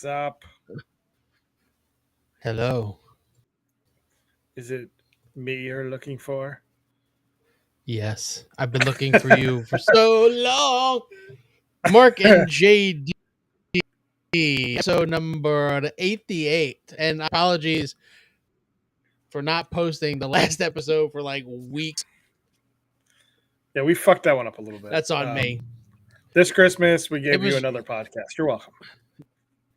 What's up? Hello. Is it me you're looking for? Yes, I've been looking for you for so long. Mark and JD, episode number 88. And apologies for not posting the last episode for like weeks. Yeah, we fucked that one up a little bit. That's on me. This Christmas, we It gave you was, another podcast. You're welcome.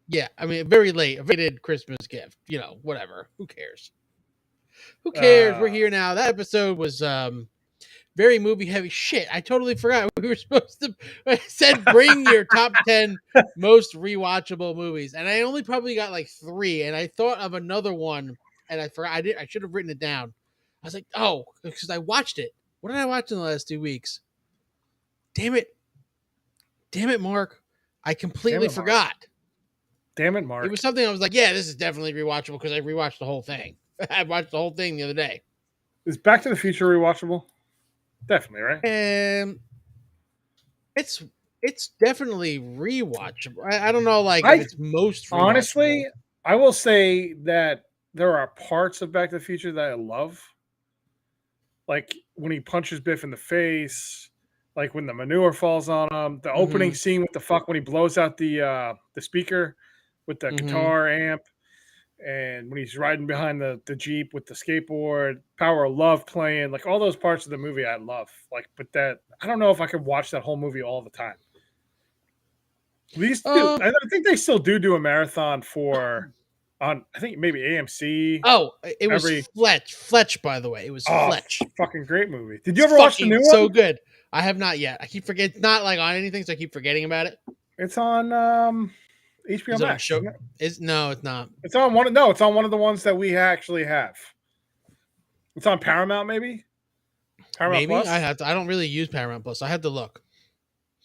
yeah, I mean, very late. A very Christmas gift. You know, whatever. Who cares? Who cares? Uh, We're here now. That episode was very movie heavy. Shit, I totally forgot we were supposed to. I said bring your top 10 most rewatchable movies, and I only probably got like 3, and I thought of another one, and I forgot. I should have written it down. I was like, oh, because I watched it. What did I watch in the last 2 weeks? Damn it, Mark! I completely forgot. Damn it, Mark. It was something I was like, yeah, this is definitely rewatchable because I rewatched the whole thing. I watched the whole thing the other day. Is Back to the Future rewatchable? Definitely, right? And it's definitely rewatchable. I don't know, like if it's most rewatchable. Honestly, I will say that there are parts of Back to the Future that I love, like when he punches Biff in the face, like when the manure falls on him, the opening scene with the fuck when he blows out the speaker with the guitar amp, and when he's riding behind the Jeep with the skateboard, Power of Love playing, like all those parts of the movie I love. Like, but that I don't know if I could watch that whole movie all the time. These two, I think they still do a marathon on I think maybe AMC. Oh, it was Fletch, by the way. It was Fletch. Fucking great movie. Did you ever watch the new one? So good. I have not yet. I keep forgetting. It's not like on anything, so I keep forgetting about it. It's on HBO Max. No, it's not. It's on one. No, it's on one of the ones that we actually have. It's on Paramount, maybe. Paramount Plus? I don't really use Paramount Plus. So I had to look.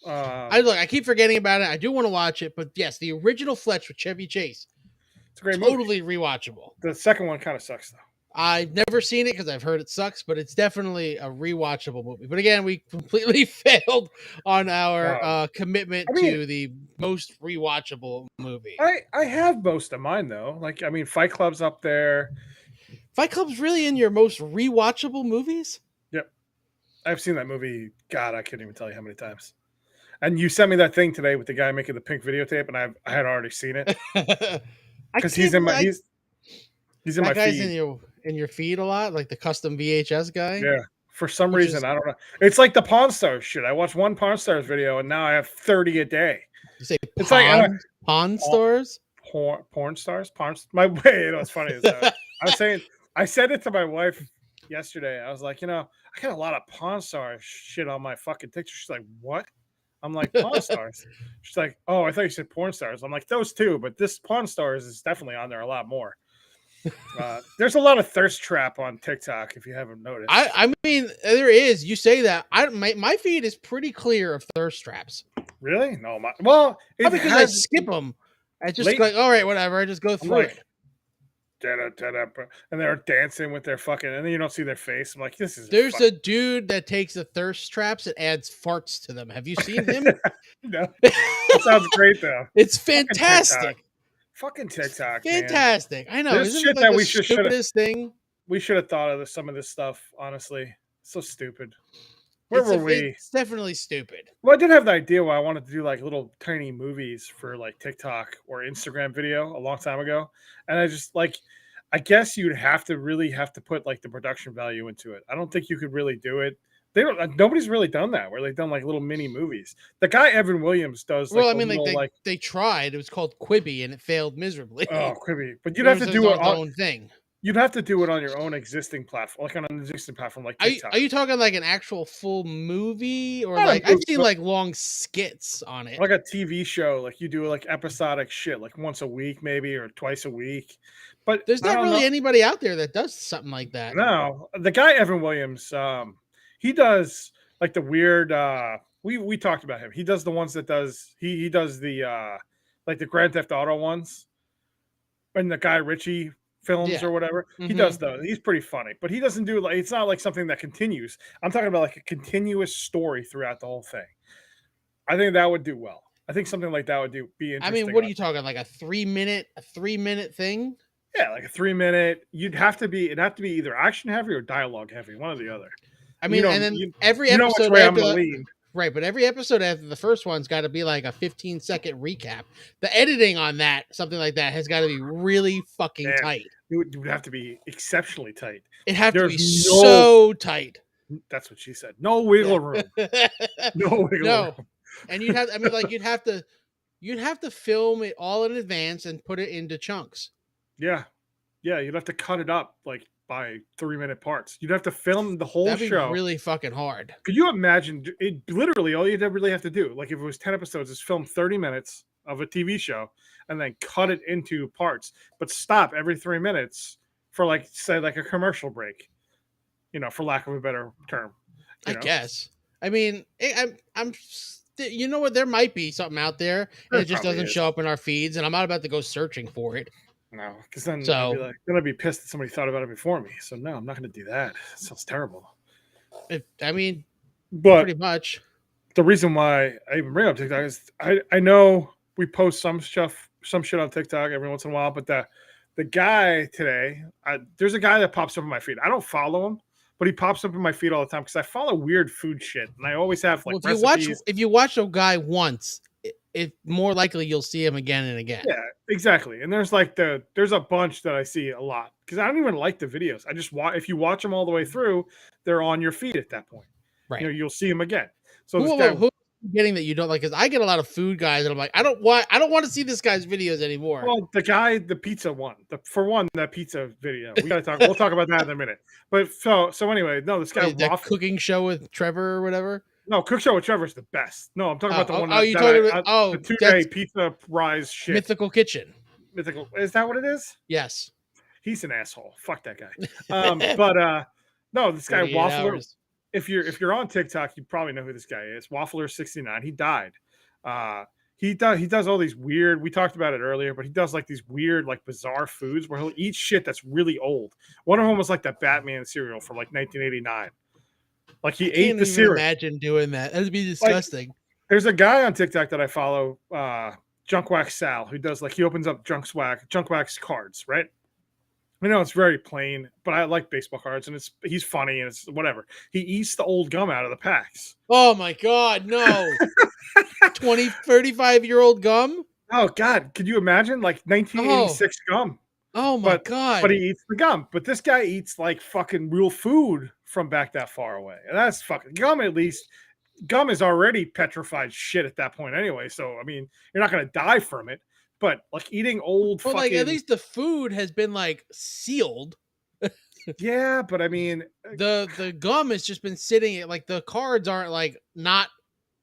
I keep forgetting about it. I do want to watch it, but yes, the original Fletch with Chevy Chase. It's a great movie. Rewatchable. The second one kind of sucks though. I've never seen it because I've heard it sucks, but it's definitely a rewatchable movie. But again, we completely failed on our commitment to the most rewatchable movie. I have most of mine though. Like, I mean, Fight Club's up there. Fight Club's really in your most rewatchable movies? Yep. I've seen that movie. God, I can't even tell you how many times. And you sent me that thing today with the guy making the pink videotape, and I had already seen it. Because he's in my feed. In your feed a lot, like the custom VHS guy. Yeah, for some reason I don't know. It's like the Pawn Stars shit. I watched one Pawn Stars video, and now I have 30 a day. You say it's like Pawn Stars, porn stars, My way, you know, it's funny. I said it to my wife yesterday. I was like, I got a lot of Pawn Stars shit on my fucking TikTok. She's like, what? I'm like, Pawn Stars. She's like, oh, I thought you said porn stars. I'm like, those too, but this Pawn Stars is definitely on there a lot more. There's a lot of thirst trap on TikTok if you haven't noticed. I mean, there is. You say that. My feed is pretty clear of thirst traps. Really? No, because I skip them. I just like, all right, whatever. I just go through it. And they're dancing with their fucking, and then you don't see their face. I'm like, There's a dude that takes the thirst traps and adds farts to them. Have you seen him? No. That sounds great though. It's fantastic. Fucking TikTok, fantastic. Man. I know. This shit that we should have thought of some of this stuff. Honestly, so stupid. Where were we? It's definitely stupid. Well, I did have the idea why I wanted to do like little tiny movies for like TikTok or Instagram video a long time ago, and I just like, I guess you'd have to put like the production value into it. I don't think you could really do it. Nobody's really done that where they've done like little mini movies. The guy Evan Williams does. Well, I mean, they tried. It was called Quibi, and it failed miserably. Oh, Quibi! But you'd have to do it on own thing. You'd have to do it on your own existing platform, like on an existing platform, like TikTok. Are you talking like an actual full movie, or like I've seen like long skits on it, like a TV show? Like you do like episodic shit, like once a week, maybe, or twice a week. But there's not really anybody out there that does something like that. No, the guy Evan Williams, he does like the weird. We talked about him. He does the ones that does he does the like the Grand Theft Auto ones, and the Guy Ritchie films or whatever. He does those. He's pretty funny, but he doesn't do like, it's not like something that continues. I'm talking about like a continuous story throughout the whole thing. I think that would do well. I think something like that would be I mean, interesting. what are you talking, like a 3-minute thing? Yeah, like a 3 minute. It'd have to be either action heavy or dialogue heavy, one or the other. I You mean, know, and then every you know which episode way I'm after gonna that, lean. right? But every episode after the first one's got to be like a 15-second recap. The editing on that, something like that, has got to be really fucking Man, tight. it would have to be exceptionally tight. It have to There's be no. so tight. That's what she said. No Yeah. wiggle room. No wiggle No, room. and you'd have. I mean, like you'd have to film it all in advance and put it into chunks. Yeah, yeah. You'd have to cut it up like by 3 minute parts. You'd have to film the whole That'd be show. really fucking hard. Could you imagine? It literally all you'd really have to do, like if it was 10 episodes, is film 30 minutes of a TV show and then cut it into parts, but stop every 3 minutes for like say like a commercial break. For lack of a better term. I guess. I mean, you know what? There might be something out there, and it just doesn't show up in our feeds, and I'm not about to go searching for it. No, because then So I'd be pissed that somebody thought about it before me. So no, I'm not going to do that. It sounds terrible. I mean, but pretty much the reason why I even bring up TikTok is I know we post some shit on TikTok every once in a while, but the guy today, there's a guy that pops up in my feed. I don't follow him, but he pops up in my feed all the time because I follow weird food shit, and I always have like recipes. If you watch a guy once, it more likely you'll see him again and again. Yeah, exactly. And there's a bunch that I see a lot because I don't even like the videos. I just watch. If you watch them all the way through, they're on your feed at that point. Right. You'll see them again. So who's getting that you don't like? Because I get a lot of food guys, and I'm like, I don't want to see this guy's videos anymore. Well, the pizza one, that pizza video. We gotta talk. We'll talk about that in a minute. But so anyway, no, this guy that cooking show with Trevor or whatever. No, Cook Show with Trevor's the best. No, I'm talking about the one. Oh, you talking about? The 2-day pizza rise shit. Mythical Kitchen. Mythical, is that what it is? Yes. He's an asshole. Fuck that guy. But no, this guy Waffler. Hours. If you're on TikTok, you probably know who this guy is. Waffler69. He died. He does all these weird. We talked about it earlier, but he does like these weird, like bizarre foods where he'll eat shit that's really old. One of them was like that Batman cereal from like 1989. Like he ate the cereal. Imagine doing that. That'd be disgusting. Like, there's a guy on TikTok that I follow, Junk Wax Sal, who does he opens up junk wax cards, right? I know it's very plain, but I like baseball cards, and he's funny and it's whatever. He eats the old gum out of the packs. Oh my God, no. 35-year-old gum? Oh God, could you imagine 1986 gum? Oh my God. But he eats the gum. But this guy eats like fucking real food from back that far away. And that's fucking gum. At least gum is already petrified shit at that point anyway. So I mean, you're not gonna die from it. But eating old fucking, at least the food has been sealed. Yeah, but I mean the gum has just been sitting the cards aren't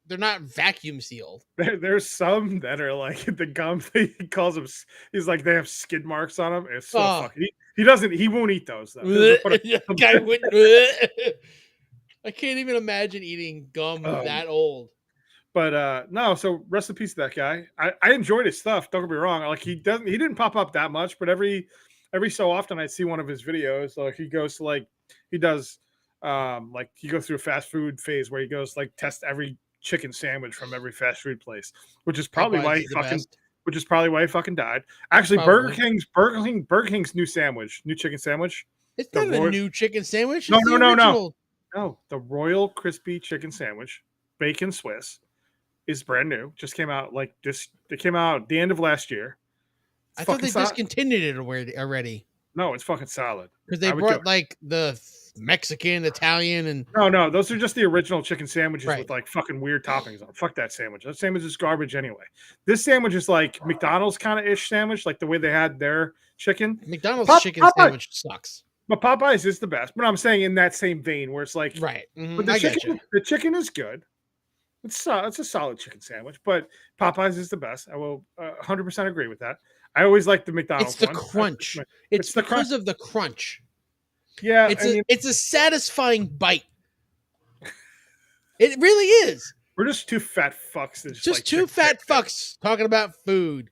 they're not vacuum sealed. There's some that are the gum he calls them. He's like they have skid marks on them. It's so fucking. He won't eat those though. I can't even imagine eating gum that old. But no, so rest in peace to that guy. I enjoyed his stuff. Don't get me wrong. He didn't pop up that much, but every so often I see one of his videos. He goes to he does he goes through a fast food phase where he goes test every chicken sandwich from every fast food place, which is probably why he fucking died. Actually, Burger King's new chicken sandwich. It's not a new chicken sandwich. No. The Royal Crispy Chicken Sandwich, bacon Swiss, is brand new. Just came out It came out the end of last year. I thought they discontinued it already. No, it's fucking solid. Because they brought the Mexican, Italian, and no, those are just the original chicken sandwiches with fucking weird toppings on. Fuck that sandwich. That sandwich is garbage anyway. This sandwich is McDonald's kind of ish sandwich, the way they had their chicken. McDonald's chicken sandwich sucks. But Popeyes is the best. But I'm saying in that same vein where it's right. Mm-hmm. But the chicken is good. It's a solid chicken sandwich, but Popeyes is the best. I will 100% agree with that. I always like the McDonald's. It's the crunch. It's because of the crunch. Yeah, it's a satisfying bite. It really is. We're just two fat fucks. Just two fat fucks talking about food.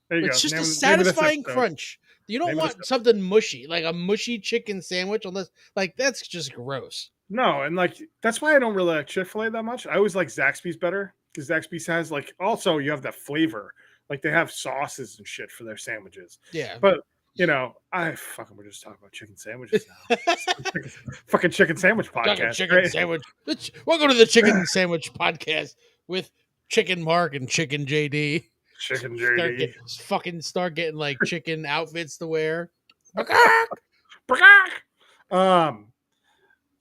It's just a satisfying crunch. You don't want something mushy, like a mushy chicken sandwich, unless that's just gross. No, and that's why I don't really like Chick-fil-A that much. I always like Zaxby's better. because Zaxby's has like also you have that flavor. Like they have sauces and shit for their sandwiches. Yeah. But we're just talking about chicken sandwiches now. Fucking chicken sandwich podcast. Chicken Right? sandwich. Welcome to the Chicken Sandwich Podcast with Chicken Mark and Chicken JD. Chicken JD. Start getting like chicken outfits to wear. I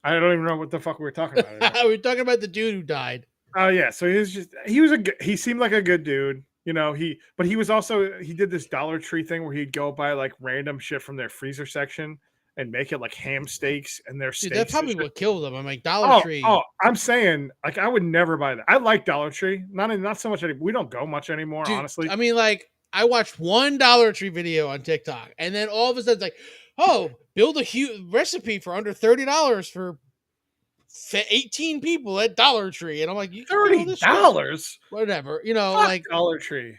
don't even know what the fuck we were talking about anymore. We were talking about the dude who died. Oh yeah, so he seemed like a good dude, he did this Dollar Tree thing where he'd go buy like random shit from their freezer section and make it like ham steaks and their steaks. Dude, that's probably what killed him. I'm like Dollar Tree. Oh, I'm saying like I would never buy that. I like Dollar Tree, not so much anymore. We don't go much anymore, Dude, honestly. I mean, like I watched one Dollar Tree video on TikTok, and then all of a sudden it's like, oh, build a huge recipe for under $30 for 18 people at Dollar Tree, and I'm like, $30, whatever, Fuck like Dollar Tree.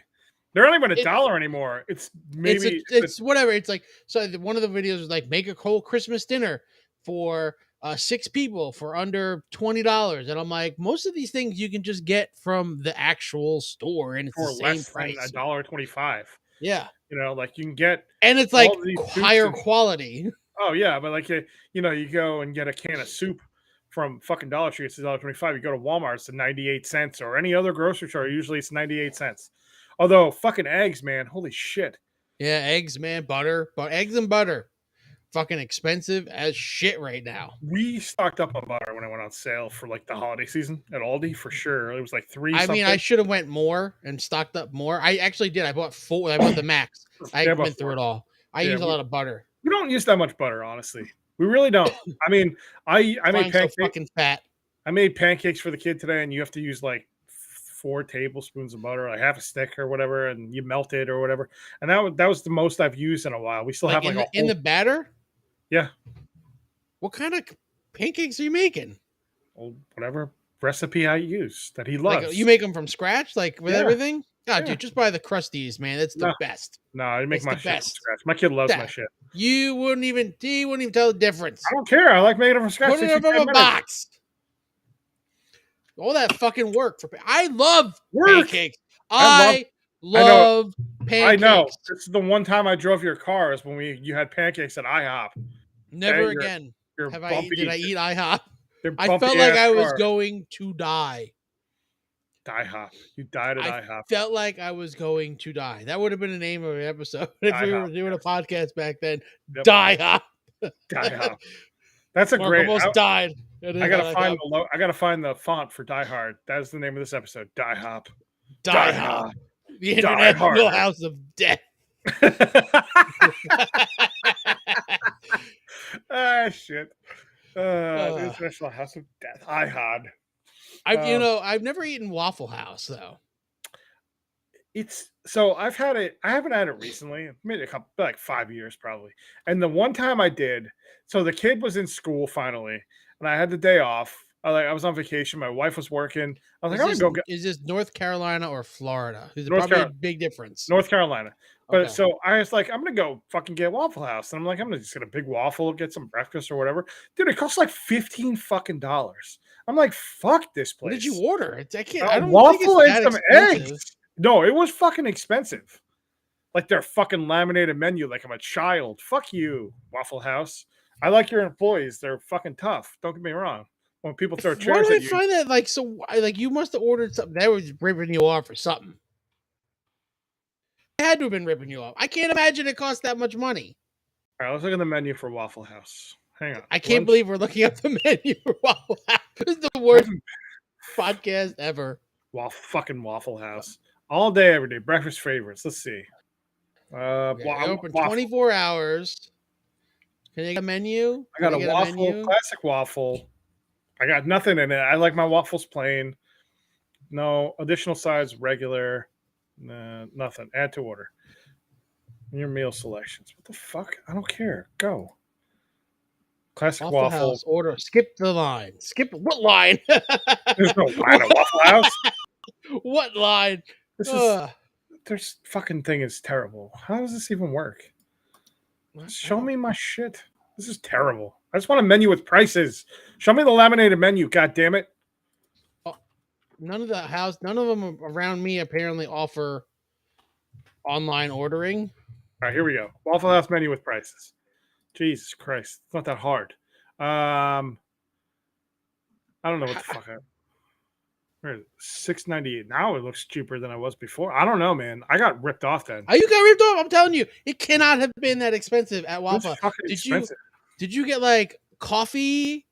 They're not even a dollar anymore. It's maybe it's whatever. It's like so. One of the videos was like make a whole Christmas dinner for 6 people for under $20, and I'm like, most of these things you can just get from the actual store, and it's for the same less price. than $1.25. Yeah, like you can get, and it's like higher quality. Oh yeah, but like you go and get a can of soup from fucking Dollar Tree, it's $1.25. You go to Walmart, it's 98 cents, or any other grocery store, usually it's 98 cents. Although fucking eggs, man, holy shit. Yeah, eggs, man, butter, but eggs and butter, fucking expensive as shit right now. We stocked up on butter when I went on sale for like the holiday season at Aldi for sure. It was like $3. I mean, I should have went more and stocked up more. I actually did. I bought 4. I bought the max. I went through it all. I use a lot of butter. We don't use that much butter, honestly. We really don't. I mean, I made pancakes. So fucking fat. I made pancakes for the kid today, and you have to use like 4 tablespoons of butter, like half a stick or whatever, and you melt it or whatever. And that was the most I've used in a while. We still have like in the batter. Yeah. What kind of pancakes are you making? Well, whatever recipe I use that he loves. Like, you make them from scratch, like with everything? God, dude, just buy the Crusties, man. That's the best. No, I make my shit from scratch. My kid loves my shit. He wouldn't even tell the difference. I don't care. I like making it from scratch. Put it in a box. All that fucking work for I love pancakes. I love pancakes. I know. This is the one time I drove your car is when you had pancakes at IHOP. Never again. Did I eat IHOP? I felt like I was going to die. IHOP. You died at IHOP. Felt like I was going to die. That would have been the name of an episode if we were doing a podcast back then. Yep. Die-hop. Die-hop. That's a great. Almost died. I gotta find the font for Die Hard. That is the name of this episode. Die-hop. Die-hop. The International House of Death. Shit. The International House of Death. IHOD. I've never eaten Waffle House though. I've had it. I haven't had it recently. Maybe a couple, like 5 years probably. And the one time I did, so the kid was in school finally, and I had the day off. I was on vacation. My wife was working. I was like, I'm gonna go. Is this North Carolina or Florida? There's probably a big difference. North Carolina. But so I was like, I'm gonna go fucking get Waffle House, and I'm like, I'm gonna just get a big waffle, get some breakfast or whatever. Dude, it costs like $15 fucking. I'm like, fuck this place. What did you order? I can't. I don't waffle think and some eggs. No, it was fucking expensive. Like their fucking laminated menu, like I'm a child. Fuck you, Waffle House. I like your employees. They're fucking tough. Don't get me wrong. When people throw chairs at you. Why do I find that you must have ordered something that was ripping you off or something? I had to have been ripping you off. I can't imagine it cost that much money. All right, let's look at the menu for Waffle House. Hang on. I can't believe we're looking up the menu for Waffle House. This is the worst podcast ever. Fucking Waffle House. All day, every day. Breakfast favorites. Let's see. Open 24 hours. Can I get a menu? I got a waffle, classic waffle. I got nothing in it. I like my waffles plain. No additional sides, regular. Nothing. Add to order. Your meal selections. What the fuck? I don't care. Go. Classic waffle. House order. Skip the line. Skip what line? There's no line at Waffle House. What line? This fucking thing is terrible. How does this even work? Show me my shit. This is terrible. I just want a menu with prices. Show me the laminated menu. God damn it. none of them around me apparently offer online ordering. All right, here we go. Waffle House menu with prices. Jesus Christ, it's not that hard. I don't know what the fuck. Where is it? $6.98. Now it looks cheaper than I was before. I don't know, man. I got ripped off then. Oh, you got ripped off. I'm telling you, it cannot have been that expensive at It was Waffle. fucking expensive. Did you get like coffee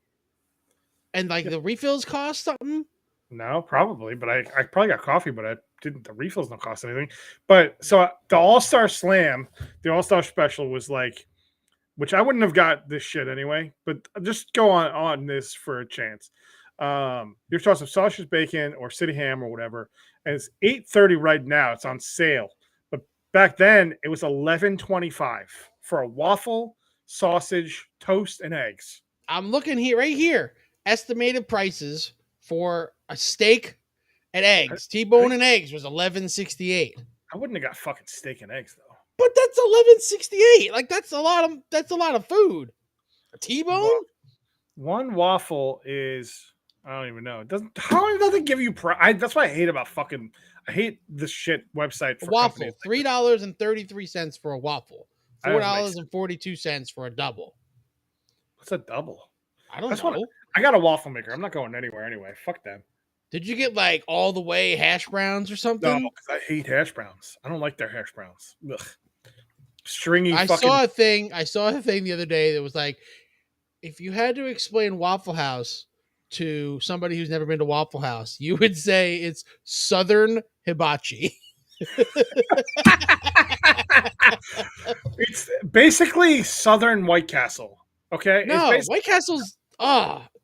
and like Yeah. the refills cost something? No, probably, but I probably got coffee, but I didn't. The refills don't cost anything. But so the All-Star Slam, the All-Star Special was like, which I wouldn't have got this shit anyway, but just go on this for a chance. Your toss of sausage, bacon, or city ham or whatever, and it's $8.30 right now. It's on sale, but back then it was $11.25 for a waffle, sausage, toast, and eggs. I'm looking here, right here. Estimated prices for a steak and eggs, T-bone and eggs was $11.68. I wouldn't have got fucking steak and eggs though. But that's $11.68. Like that's a lot of food. A T-bone? One waffle is I don't even know. It doesn't how does it give you that's what I hate about fucking I hate this shit website for a waffle. companies. $3.33 for a waffle. $4.42 for a double. What's a double? I don't know. I got a waffle maker. I'm not going anywhere anyway. Fuck them. Did you get like all the way hash browns or something? No, because I hate hash browns. I don't like their hash browns. Ugh. Stringy. I saw a thing the other day that was like, if you had to explain Waffle House to somebody who's never been to Waffle House, you would say it's Southern hibachi. It's basically Southern White Castle. Okay. No, White Castle's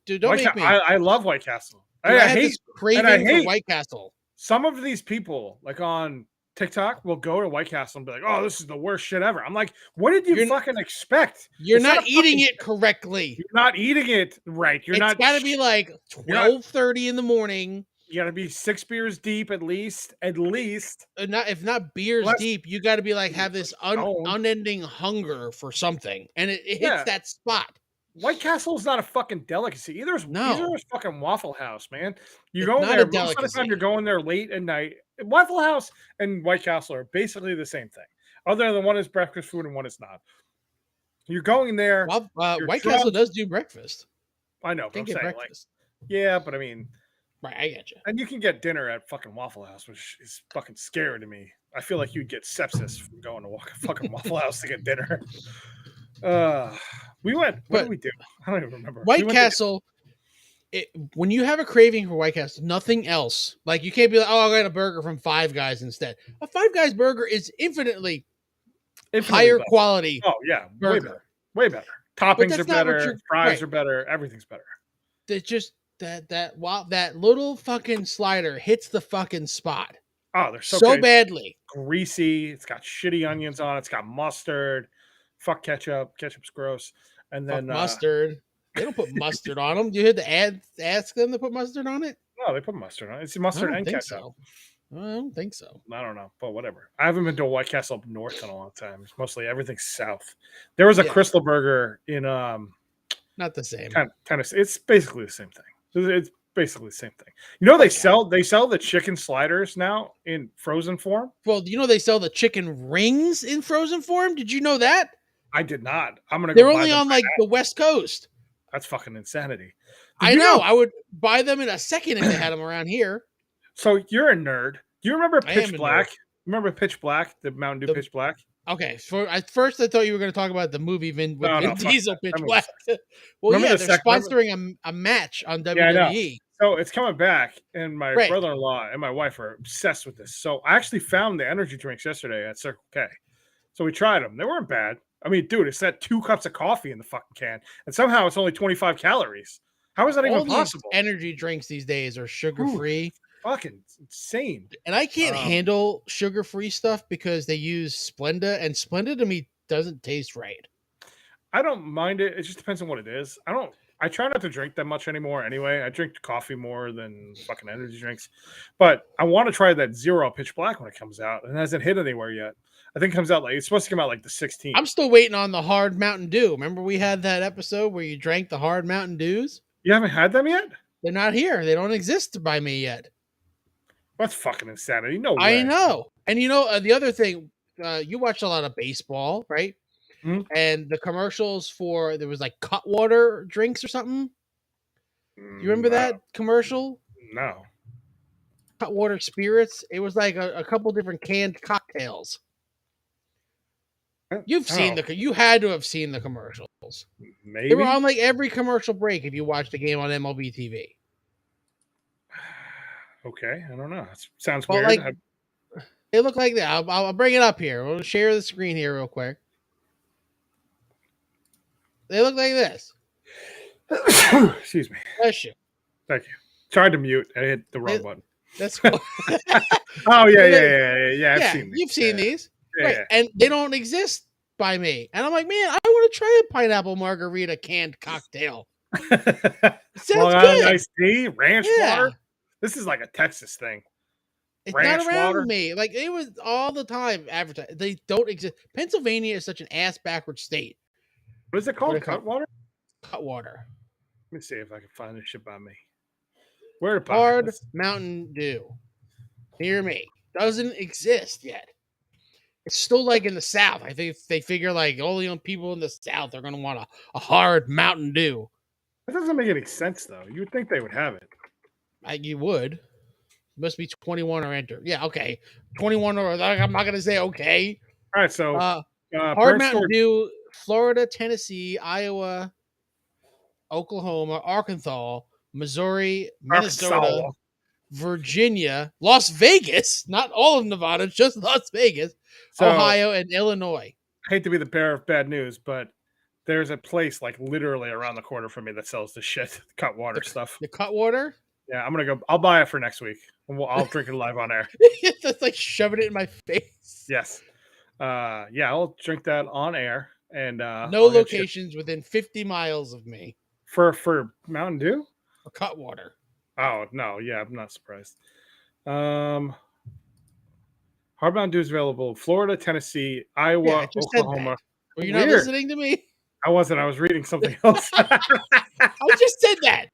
dude, don't make me. I love White Castle. Dude, I hate craving for White Castle. Some of these people, like on TikTok, will go to White Castle and be like, "Oh, this is the worst shit ever." I'm like, "What did you fucking expect? You're not eating it correctly. You're not eating it right. It's got to be like 12:30 in the morning. You got to be 6 beers deep at least. At least, if not beers deep, you got to be like have this unending hunger for something, and it hits that spot. White Castle is not a fucking delicacy. Either is fucking Waffle House, man. You go there most of the time. You're going there late at night. Waffle House and White Castle are basically the same thing, other than one is breakfast food and one is not. You're going there. White Castle does do breakfast. I know. Can't get breakfast. But I mean, right? I get you. And you can get dinner at fucking Waffle House, which is fucking scary to me. I feel like you'd get sepsis from going to fucking Waffle House to get dinner. We went. What did we do? I don't even remember. White Castle. When you have a craving for White Castle, nothing else. Like you can't be like, "Oh, I got a burger from Five Guys instead." A Five Guys burger is infinitely higher better. Quality. Oh yeah, burger. Way better. Toppings are better. Fries are better. Everything's better. It's just that little fucking slider hits the fucking spot. Oh, they're so badly greasy. It's got shitty onions on it. It's got mustard. Fuck ketchup. Ketchup's gross. And then mustard. They don't put mustard on them. You had to ask them to put mustard on it? No, they put mustard on it. It's mustard and ketchup. So. I don't think so. I don't know, but whatever. I haven't been to a White Castle up north in a long time. It's mostly everything's south. There was a Crystal Burger in not the same. Tennessee. It's basically the same thing. It's basically the same thing. You know, they sell the chicken sliders now in frozen form. Well, you know they sell the chicken rings in frozen form. Did you know that? I did not. I'm gonna. They're only on like the West Coast. That's fucking insanity. I know. I would buy them in a second if they had them around here. So you're a nerd. Do you remember Pitch Black? Remember Pitch Black, the Mountain Dew Pitch Black? Okay. At first, I thought you were going to talk about the movie Vin Diesel Pitch Black. Well, remember they're sponsoring a match on WWE. Yeah, so it's coming back, and my brother-in-law and my wife are obsessed with this. So I actually found the energy drinks yesterday at Circle K. So we tried them. They weren't bad. I mean, dude, it's that 2 cups of coffee in the fucking can, and somehow it's only 25 calories. How is that even possible? Energy drinks these days are sugar-free. Fucking insane. And I can't handle sugar-free stuff because they use Splenda, and Splenda to me doesn't taste right. I don't mind it. It just depends on what it is. I try not to drink that much anymore anyway. I drink coffee more than fucking energy drinks. But I want to try that Zero Pitch Black when it comes out. It hasn't hit anywhere yet. I think it comes out it's supposed to come out like the 16th. I'm still waiting on the hard Mountain Dew. Remember we had that episode where you drank the hard Mountain Dews? You haven't had them yet? They're not here. They don't exist by me yet. That's fucking insanity. No I way. know. And the other thing, you watch a lot of baseball, right? Hmm? And the commercials for there was like Cutwater drinks or something. Do you remember that commercial? No. Cutwater spirits. It was like a couple different canned cocktails. Oh, You had to have seen the commercials. They were maybe. on like every commercial break if you watched the game on MLB TV. Okay, I don't know. It sounds But weird. like they look like that. I'll bring it up here. We'll share the screen here real quick. They look like this. Excuse me. Bless you. Thank you. Tried to mute. I hit the wrong button. That's cool. Oh yeah. I've Yeah, seen these. you've seen these, Yeah, right? yeah. And they don't exist by me. And I'm like, man, I want to try a pineapple margarita canned cocktail. It sounds Long Island good. iced tea, ranch Yeah. water. This is like a Texas thing. It's Ranch not around water. me. Like it was all the time advertised. They don't exist. Pennsylvania is such an ass backward state. What is it called? Cutwater? Cutwater. Let me see if I can find this shit by me. Where to buy? Hard Mountain Dew. Near me. Doesn't exist yet. It's still like in the South. I think they figure like only on people in the South are going to want a hard Mountain Dew. That doesn't make any sense though. You would think they would have it. You would. Must be 21 or enter. Yeah, okay. 21 or I'm not going to say okay. All right, so Hard Mountain Dew, Florida, Tennessee, Iowa, Oklahoma, Arkansas, Missouri, Minnesota, Virginia, Las Vegas, not all of Nevada, just Las Vegas, Ohio, and Illinois. I hate to be the bearer of bad news, but there's a place like literally around the corner from me that sells the shit, Cutwater stuff. The Cutwater? Yeah, I'm gonna go. I'll buy it for next week. I'll drink it live on air. That's like shoving it in my face. Yes. Yeah, I'll drink that on air. And no locations within 50 miles of me. For Mountain Dew? Or Cutwater. Oh no, yeah, I'm not surprised. Hard Mountain Dew is available in Florida, Tennessee, Iowa, Oklahoma. Were you not listening to me? I wasn't. I was reading something else. I just said that.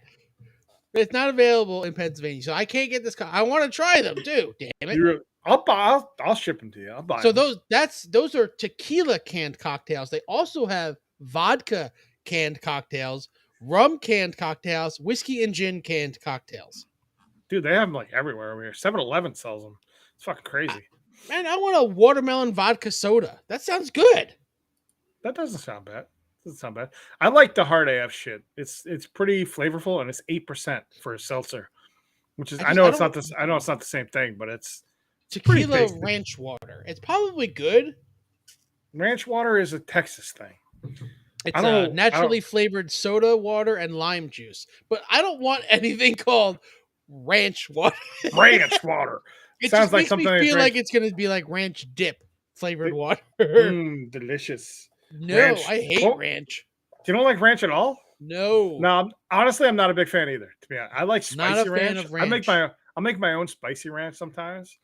It's not available in Pennsylvania, so I can't get this. I want to try them too. Damn it! I'll ship them to you. I'll buy. So them. those are tequila canned cocktails. They also have vodka canned cocktails, rum canned cocktails, whiskey and gin canned cocktails. Dude, they have them like everywhere over here. 7-Eleven sells them. It's fucking crazy. Man, I want a watermelon vodka soda. That sounds good. That doesn't sound bad. Doesn't sound bad. I like the hard AF shit. It's pretty flavorful and it's 8% for a seltzer, which is I know it's not the same thing, but it's tequila ranch water. It's probably good. Ranch water is a Texas thing. It's a naturally flavored soda water and lime juice, but I don't want anything called ranch water. Ranch water. It sounds like something. Me feel like it's going to be like ranch dip flavored water. Delicious. No, ranch. I hate ranch. You don't like ranch at all? No. No, honestly, I'm not a big fan either. To be honest, I like spicy not a ranch. Fan of ranch. I'll make my own spicy ranch sometimes,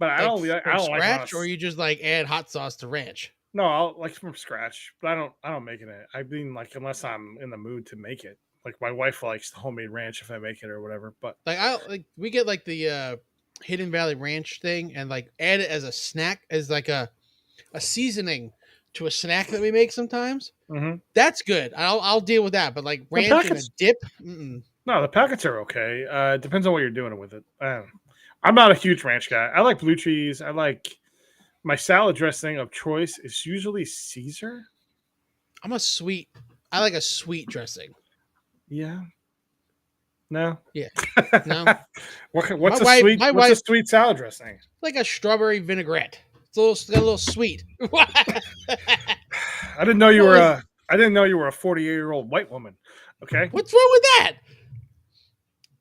but I don't like scratch, or you just like add hot sauce to ranch. No, I'll like from scratch, but I don't make it. I mean, like unless I'm in the mood to make it. Like my wife likes the homemade ranch if I make it or whatever. But we get like the Hidden Valley Ranch thing and like add it as a snack, as like a seasoning to a snack that we make sometimes. Mm-hmm. That's good. I'll deal with that. But like ranch and a dip. No, the packets are okay. It depends on what you're doing with it. I'm not a huge ranch guy. I like blue cheese. I like my salad dressing of choice is usually Caesar. I like a sweet dressing. Yeah. No. Yeah. No. What's a sweet salad dressing? Like a strawberry vinaigrette. It's a little sweet. I didn't know you were a 48-year-old white woman. Okay. What's wrong with that?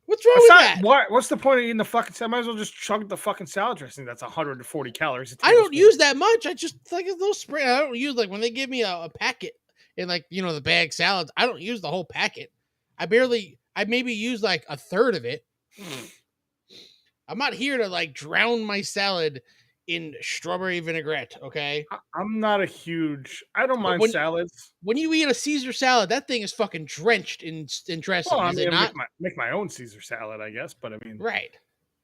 What's wrong with that? What's the point of eating the fucking salad? Might as well just chug the fucking salad dressing. That's 140 calories. I don't use that much. I just like a little spray. I don't use like when they give me a packet in like the bag salads. I don't use the whole packet. I maybe use like a third of it. I'm not here to like drown my salad in strawberry vinaigrette. Okay. I'm not a huge. I don't mind salads. When you eat a Caesar salad, that thing is fucking drenched in dressing. Well, is it not? Make my own Caesar salad, I guess. But I mean, right.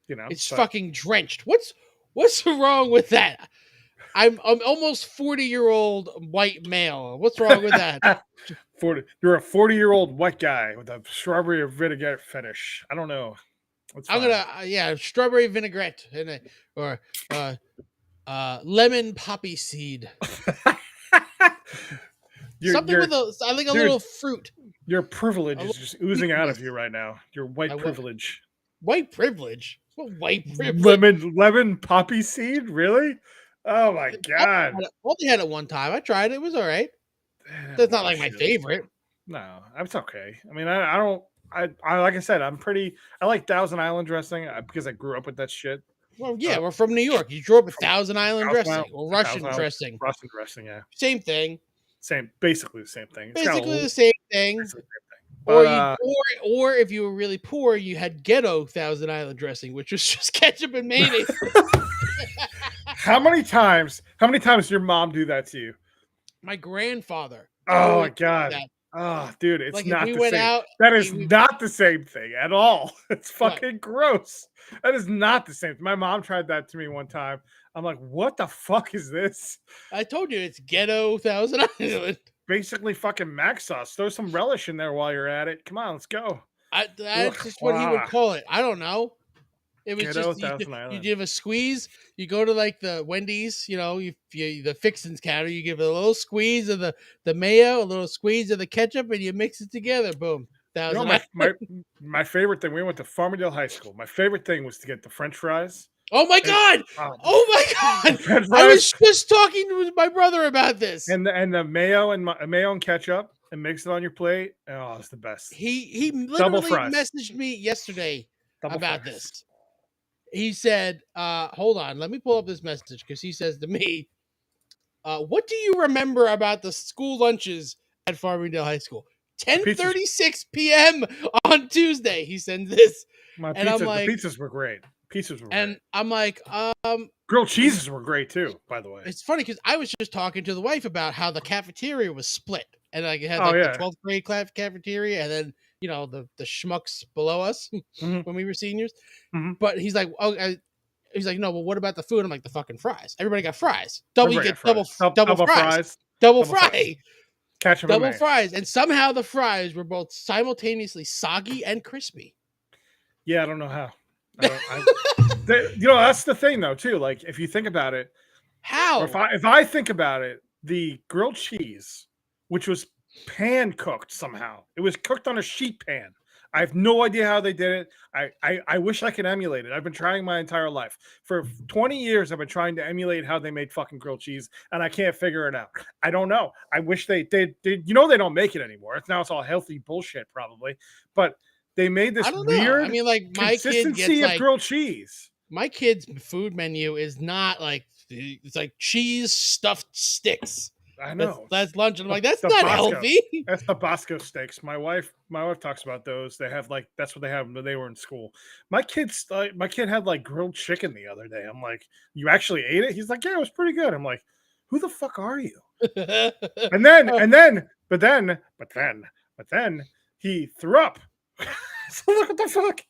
It's But fucking drenched. What's wrong with that? I'm almost 40-year-old white male. What's wrong with that? 40, you're a 40-year-old white guy with a strawberry vinegar fetish. I don't know. It's I'm fine. gonna strawberry vinaigrette or uh lemon poppy seed. Something with I like a dude, little fruit. your privilege A is little just oozing out of sweetness. you right now. Your white My what? privilege. White privilege. What white privilege? Lemon poppy seed? Really? Oh my god. Only had it one time. I tried it. It was all right. Damn, That's not wow, like my shit. favorite. No, it's okay. I mean, I don't. I like I said, I like Thousand Island dressing because I grew up with that shit. Well, yeah, Uh, we're from New York. You grew up with from Thousand Island Thousand Island, dressing or Russian Thousand Island dressing. Russian dressing. Yeah, Same thing. basically the same thing. It's got Basically a the same thing. basically the same thing. Or But you or if you were really poor, you had ghetto Thousand Island dressing, which was just ketchup and mayonnaise. how many times? How many times did your mom do that to you? My grandfather. Oh my Always did god. that. Oh, dude, it's Like if not we the went same. out, That is not the same thing at all. It's what? fucking gross. That is not the same. My mom tried that to me one time. I'm like, what the fuck is this? I told you it's ghetto Thousand Island. Basically fucking mac sauce. Throw some relish in there while you're at it. Come on, let's go. Ugh, That's just what he would call it. I don't know. It was Ghetto just Thousand you Island. give a squeeze. You go to like the Wendy's, the fixins counter. You give it a little squeeze of the mayo, a little squeeze of the ketchup, and you mix it together. Boom, You know, Thousand Island. my favorite thing. We went to Farmingdale High School. My favorite thing was to get the French fries. Oh my And, god! Oh my god! French I was fries just talking to my brother about this. and the mayo and mayo and ketchup and mix it on your plate. Oh, it's the best. He Double literally fries. messaged me yesterday Double about fries. this. He said, hold on, let me pull up this message because he says to me, what do you remember about the school lunches at Farmingdale High School? 10:36 p.m. on Tuesday. He sends this. And I'm like, the pizzas were great. And I'm like, grilled cheeses were great too, by the way. it's funny because I was just talking to the wife about how the cafeteria was split. And like it had Oh, like yeah. the 12th grade cafeteria and then the schmucks below us Mhm. when we were seniors. Mhm. But he's like, he's like, no, well, what about the food? I'm like, the fucking fries. Everybody got fries. Double Everybody got double fries. double fries. Double fry. fries. Ketchup and Double mayo. fries. And somehow the fries were both simultaneously soggy and crispy. Yeah, I don't know how. That's the thing though, too. Like if you think about it, How? or if I think about it, the grilled cheese, which was pan cooked somehow, it was cooked on a sheet pan. I have no idea how they did it. I wish I could emulate it. I've been trying my entire life. For 20 years, I've been trying to emulate how they made fucking grilled cheese, and I can't figure it out. I don't know. I wish they did. They don't make it anymore. It's all healthy bullshit, probably. But they made this I don't know. weird I mean, like my kid consistency gets of grilled cheese. my kid's food menu is not like it's like cheese stuffed sticks. I know. That's lunch. And I'm like, that's the not Bosco. healthy. That's the Bosco steaks. My wife talks about those. They have that's what they have when they were in school. My kid had like grilled chicken the other day. I'm like, you actually ate it? He's like, yeah, it was pretty good. I'm like, who the fuck are you? And then he threw up. So what the fuck?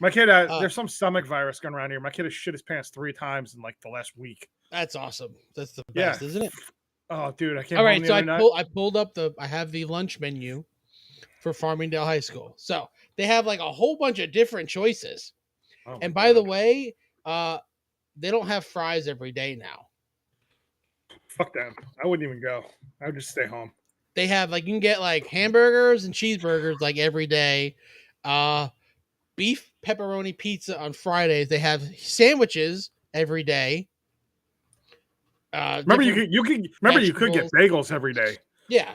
My kid, there's some stomach virus going around here. My kid has shit his pants 3 times in like the last week. That's awesome. That's the best, isn't it? Oh, dude, I can't. All right, so I pulled up I have the lunch menu for Farmingdale High School. So they have like a whole bunch of different choices. Oh, and by the way, they don't have fries every day now. Fuck them. I wouldn't even go. I would just stay home. They have you can get like hamburgers and cheeseburgers like every day. Beef pepperoni pizza on Fridays. They have sandwiches every day. Remember you could get bagels every day. Yeah.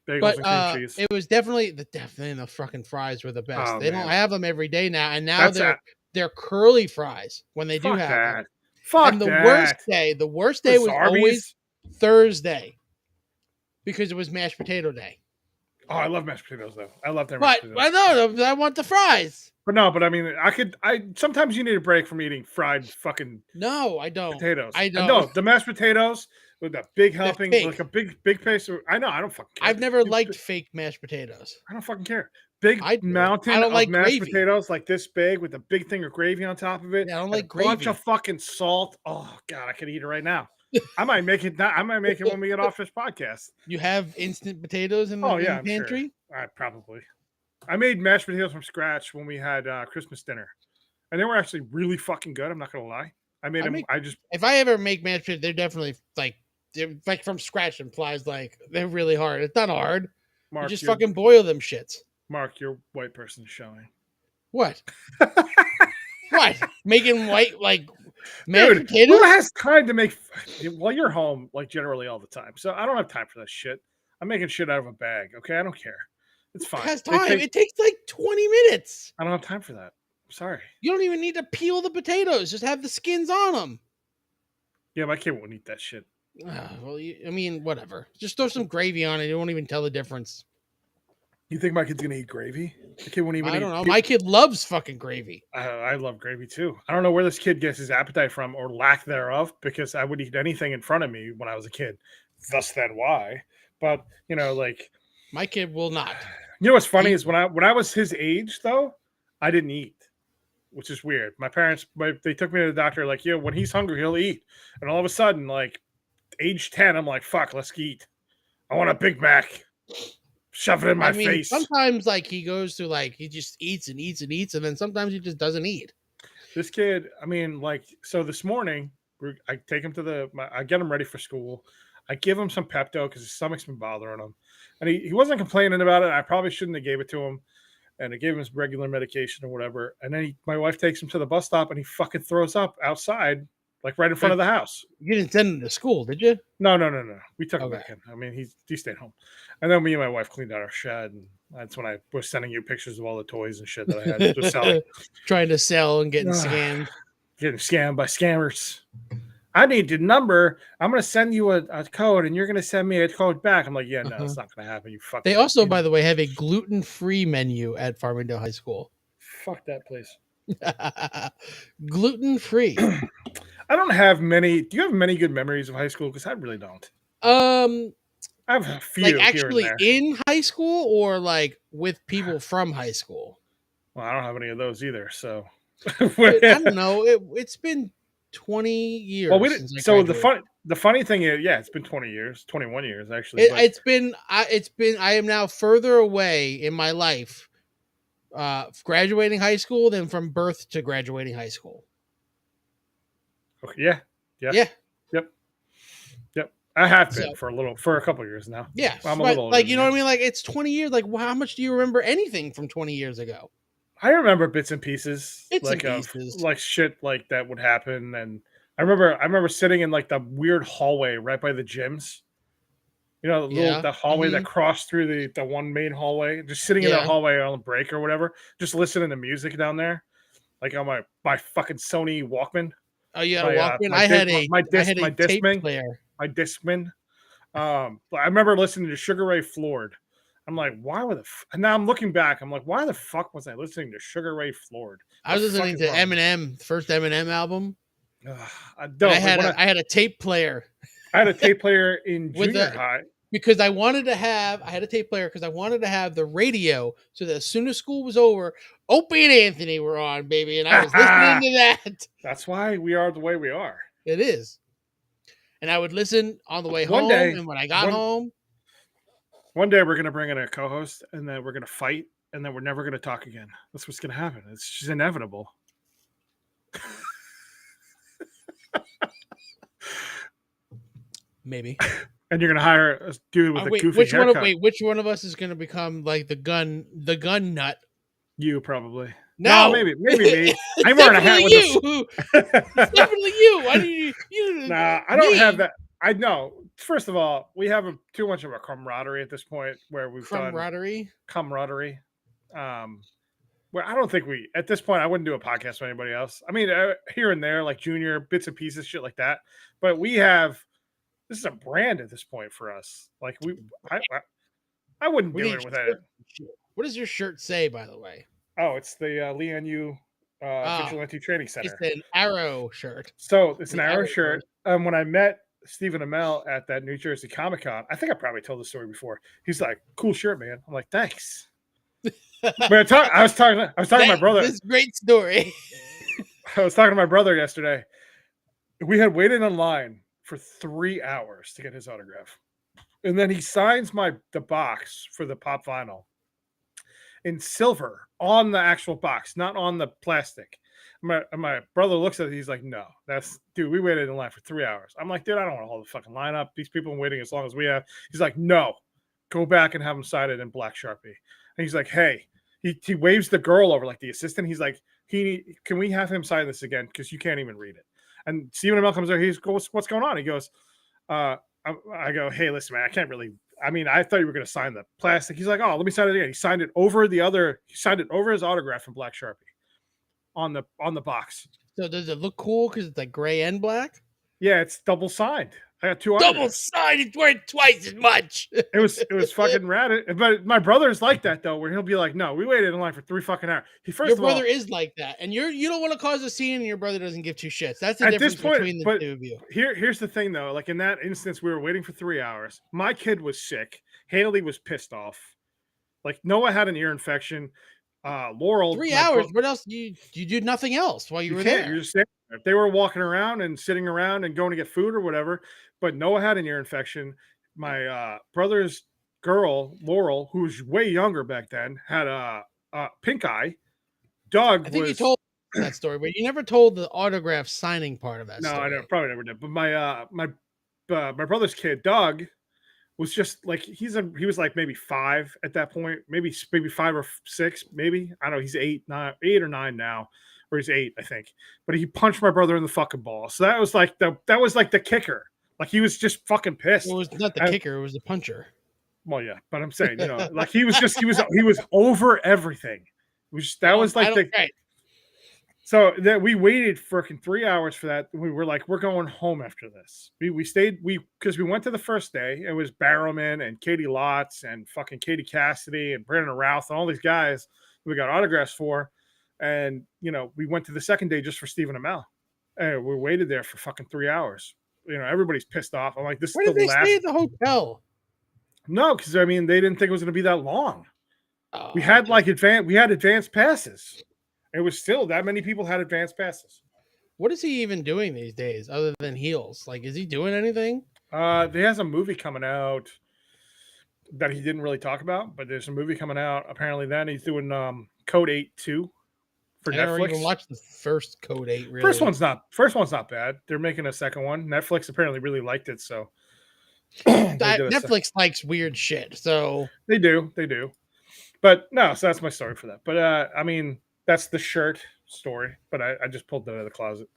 Bagels and cream cheese. It was definitely the fucking fries were the best. Oh, they man. don't have them every day now, and now That's they're curly fries when they Fuck do have that. them. Fuck and the that. worst day was Arby's? always Thursday because it was mashed potato day. Oh, I love mashed potatoes though. I love their But mashed potatoes. I know I want the fries. But I mean, sometimes you need a break from eating fried fucking No, I don't. potatoes. I don't. No, the mashed potatoes, with a big They're helping, fake. like a big piece. I know. I don't fucking care. I've never liked fake mashed potatoes. I don't fucking care. Big I do. I mountain don't of like mashed gravy. potatoes like this big with a big thing of gravy on top of it Yeah, I don't and like a bunch gravy. of fucking salt. Oh god, I could eat it right now. I might make it. I might make it when we get off this podcast. You have instant potatoes in the Oh yeah, I'm sure. pantry? I probably. I made mashed potatoes from scratch when we had Christmas dinner, and they were actually really fucking good. I'm not gonna lie. I made them. I just If I ever make mashed potatoes, they're definitely they're like from scratch implies like they're really hard. It's not hard. You Mark, just fucking boil them shits. Mark, your white person showing. What? What? Making white like mashed Dude, potatoes? who has time to make? Well, you're home like generally all the time, so I don't have time for that shit. I'm making shit out of a bag. Okay, I don't care. It's Who fine. has time? It takes like 20 minutes. I don't have time for that. I'm sorry. You don't even need to peel the potatoes. Just have the skins on them. Yeah, my kid won't eat that shit. Well, I mean, whatever. Just throw some gravy on it. You won't even tell the difference. You think my kid's gonna eat gravy? The kid won't even I eat. don't know. My kid loves fucking gravy. I love gravy too. I don't know where this kid gets his appetite from or lack thereof because I would eat anything in front of me when I was a kid. Thus, then why? But you know, like my kid will not. You know what's funny is when I was his age though, I didn't eat, which is weird. My parents, they took me to the doctor like, yeah, when he's hungry, he'll eat. And all of a sudden, like age 10, I'm like, fuck, let's eat. I want a Big Mac. Shove it in my face. Sometimes like he goes through like he just eats and eats and eats, and then sometimes he just doesn't eat. This kid, I mean, like, so this morning, I take him to I get him ready for school. I give him some Pepto because his stomach's been bothering him. And he wasn't complaining about it. I probably shouldn't have gave it to him. And I gave him his regular medication or whatever. And then my wife takes him to the bus stop and he fucking throws up outside, like right in front of the house. You didn't send him to school, did you? No. We took him back in. I mean, he stayed home. And then me and my wife cleaned out our shed. And that's when I was sending you pictures of all the toys and shit that I had to sell. Trying to sell and getting scammed. Getting scammed by scammers. I need your number. I'm going to send you a code and you're going to send me a code back. I'm like, yeah, no, it's not going to happen. You fucking. They also, by the way, have a gluten-free menu at Farmingdale High School. Fuck that place. Gluten-free. I don't have many. Do you have many good memories of high school? Because I really don't. I have a few. Like actually in high school or like with people from high school? Well, I don't have any of those either. So I don't know. It's been 20 years. Well, so the funny thing is, yeah, it's been 20 years, 21 years actually. I am now further away in my life, graduating high school than from birth to graduating high school. Okay, yeah. Yep. I have been for a couple of years now. Yeah, I'm a little older, like you know what I mean. Like it's 20 years. Like how much do you remember anything from 20 years ago? I remember bits and pieces, like shit like that would happen, and I remember sitting in like the weird hallway right by the gyms. You know, the hallway that crossed through the one main hallway. Just sitting in that hallway on a break or whatever, just listening to music down there, like on my fucking Sony Walkman. Oh, you had a Walkman? I had a tape player. My Discman. But I remember listening to Sugar Ray Floored. I'm like, why would and now I'm looking back, I'm like, why the fuck was I listening to Sugar Ray Floored? I was listening to Eminem, first Eminem album. I had a tape player. I had a tape player in junior high. Because I had a tape player because I wanted to have the radio so that as soon as school was over, Opie and Anthony were on, baby. And I was listening to that. That's why we are the way we are. It is. And I would listen on the way home and when I got home. One day we're going to bring in a co-host and then we're going to fight and then we're never going to talk again. That's what's going to happen. It's just inevitable. Maybe. And you're going to hire a dude with a goofy haircut. Which one of us is going to become like the gun nut? You probably. No, maybe me. I'm wearing a hat with It's definitely you. Why do you? Nah, I don't have that. I know. First of all, we have too much of a camaraderie at this point where we've done camaraderie. Where I don't think at this point, I wouldn't do a podcast with anybody else. I mean, here and there, like junior bits and pieces, shit like that. But this is a brand at this point for us. Like I wouldn't do it without it. What does your shirt say, by the way? Oh, it's the Lianu Vigilante Training Center. It's an Arrow shirt. So it's an Arrow shirt. When I met Stephen Amell at that New Jersey Comic Con. I think I probably told the story before. He's like, "Cool shirt, man." I'm like, "Thanks." But I was talking to my brother. This great story. I was talking to my brother yesterday. We had waited in line for 3 hours to get his autograph, and then he signs the box for the pop vinyl in silver on the actual box, not on the plastic. My brother looks at it. He's like, "No, dude. We waited in line for 3 hours." I'm like, "Dude, I don't want to hold the fucking line up. These people have been waiting as long as we have." He's like, "No, go back and have them sign it in black Sharpie." And he's like, "Hey," he waves the girl over, like the assistant. He's like, "Can we have him sign this again? Because you can't even read it." And Stephen Amell comes there. He goes, "What's going on?" He goes, I go, "Hey, listen, man, I can't really. I mean, I thought you were going to sign the plastic." He's like, "Oh, let me sign it again." He signed it over He signed it over his autograph in black Sharpie on the box. So does it look cool because it's like gray and black? Yeah, it's double signed. I got 2 Double autographs. sided, it's worth twice as much. It was fucking rad. But my brother's like that though, where he'll be like, "No, we waited in line for 3 fucking hours." Your brother is like that, and you don't want to cause a scene, and your brother doesn't give two shits. That's the at difference this point, between the two of you. Here's the thing though. Like in that instance, we were waiting for 3 hours. My kid was sick. Haley was pissed off. Like Noah had an ear infection. Laurel 3 hours. What else? You did nothing else while you were there. You're just sitting there. They were walking around and sitting around and going to get food or whatever. But Noah had an ear infection. My brother's girl, Laurel, who was way younger back then, had a pink eye. Doug I think you told that story, but you never told the autograph signing part of that story. No, I probably never did. But my brother's kid, Doug, was just like he was like maybe 5 at that point, maybe 5 or 6, maybe. I don't know. He's 8 or 9 now, or he's 8, I think. But he punched my brother in the fucking ball. So that was like the kicker. Like he was just fucking pissed. It was not the kicker; it was the puncher. Well, yeah, but I'm saying, like he was over everything. So that we waited freaking 3 hours for that. We were like, we're going home after this. We stayed because we went to the first day. It was Barrowman and Katie Lotz and fucking Katie Cassidy and Brandon Routh and all these guys we got autographs for. And we went to the second day just for Stephen Amell. And we waited there for fucking 3 hours. Everybody's pissed off. I'm like, this Where is did they stay at the hotel? No, because they didn't think it was going to be that long. We had advanced passes. It was still that many people had advanced passes. What is he even doing these days other than heels? Like, is he doing anything? He has a movie coming out that he didn't really talk about, but there's a movie coming out. Apparently, then he's doing Code 8 2 for Netflix. I never even watched the first Code 8. Really, first one's not bad. They're making a second one. Netflix apparently really liked it, so Netflix likes weird shit. So they do. But no, so that's my story for that. But that's the shirt story. But I just pulled that out of the closet.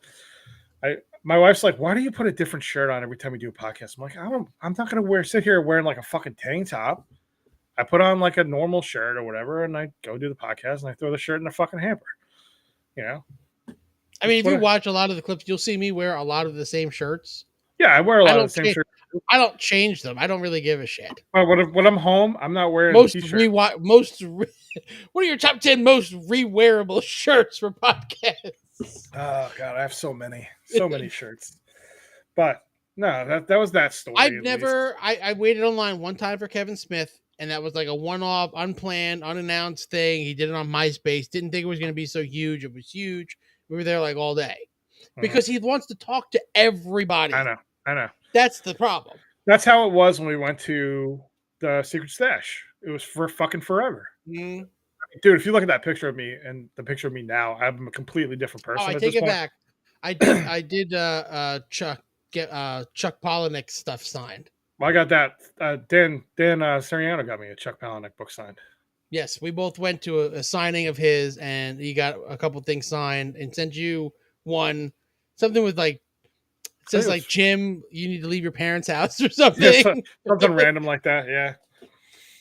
My wife's like, "Why do you put a different shirt on every time we do a podcast?" I'm like, I'm not gonna sit here wearing like a fucking tank top. I put on like a normal shirt or whatever, and I go do the podcast, and I throw the shirt in the fucking hamper. I mean, if you watch a lot of the clips, you'll see me wear a lot of the same shirts. Yeah, I wear a lot of the same shirts. I don't change them. I don't really give a shit. When I'm home, I'm not wearing t-shirt. What are your top 10 most rewearable shirts for podcasts? Oh God, I have so many shirts. But no, that was that story. I waited online one time for Kevin Smith, and that was like a one-off, unplanned, unannounced thing. He did it on MySpace. Didn't think it was going to be so huge. It was huge. We were there like all day because he wants to talk to everybody. I know. That's the problem. That's how it was when we went to the Secret Stash. It was for fucking forever. Mm-hmm. Dude, if you look at that picture of me and the picture of me now, I'm a completely different person. I take it back. I did Chuck Palahniuk stuff signed. Well, I got that. Dan Sariano got me a Chuck Palahniuk book signed. Yes, we both went to a signing of his, and he got a couple things signed and sent you one, something with like, it says like, Jim, you need to leave your parents' house or something. Yeah, something random like that, yeah.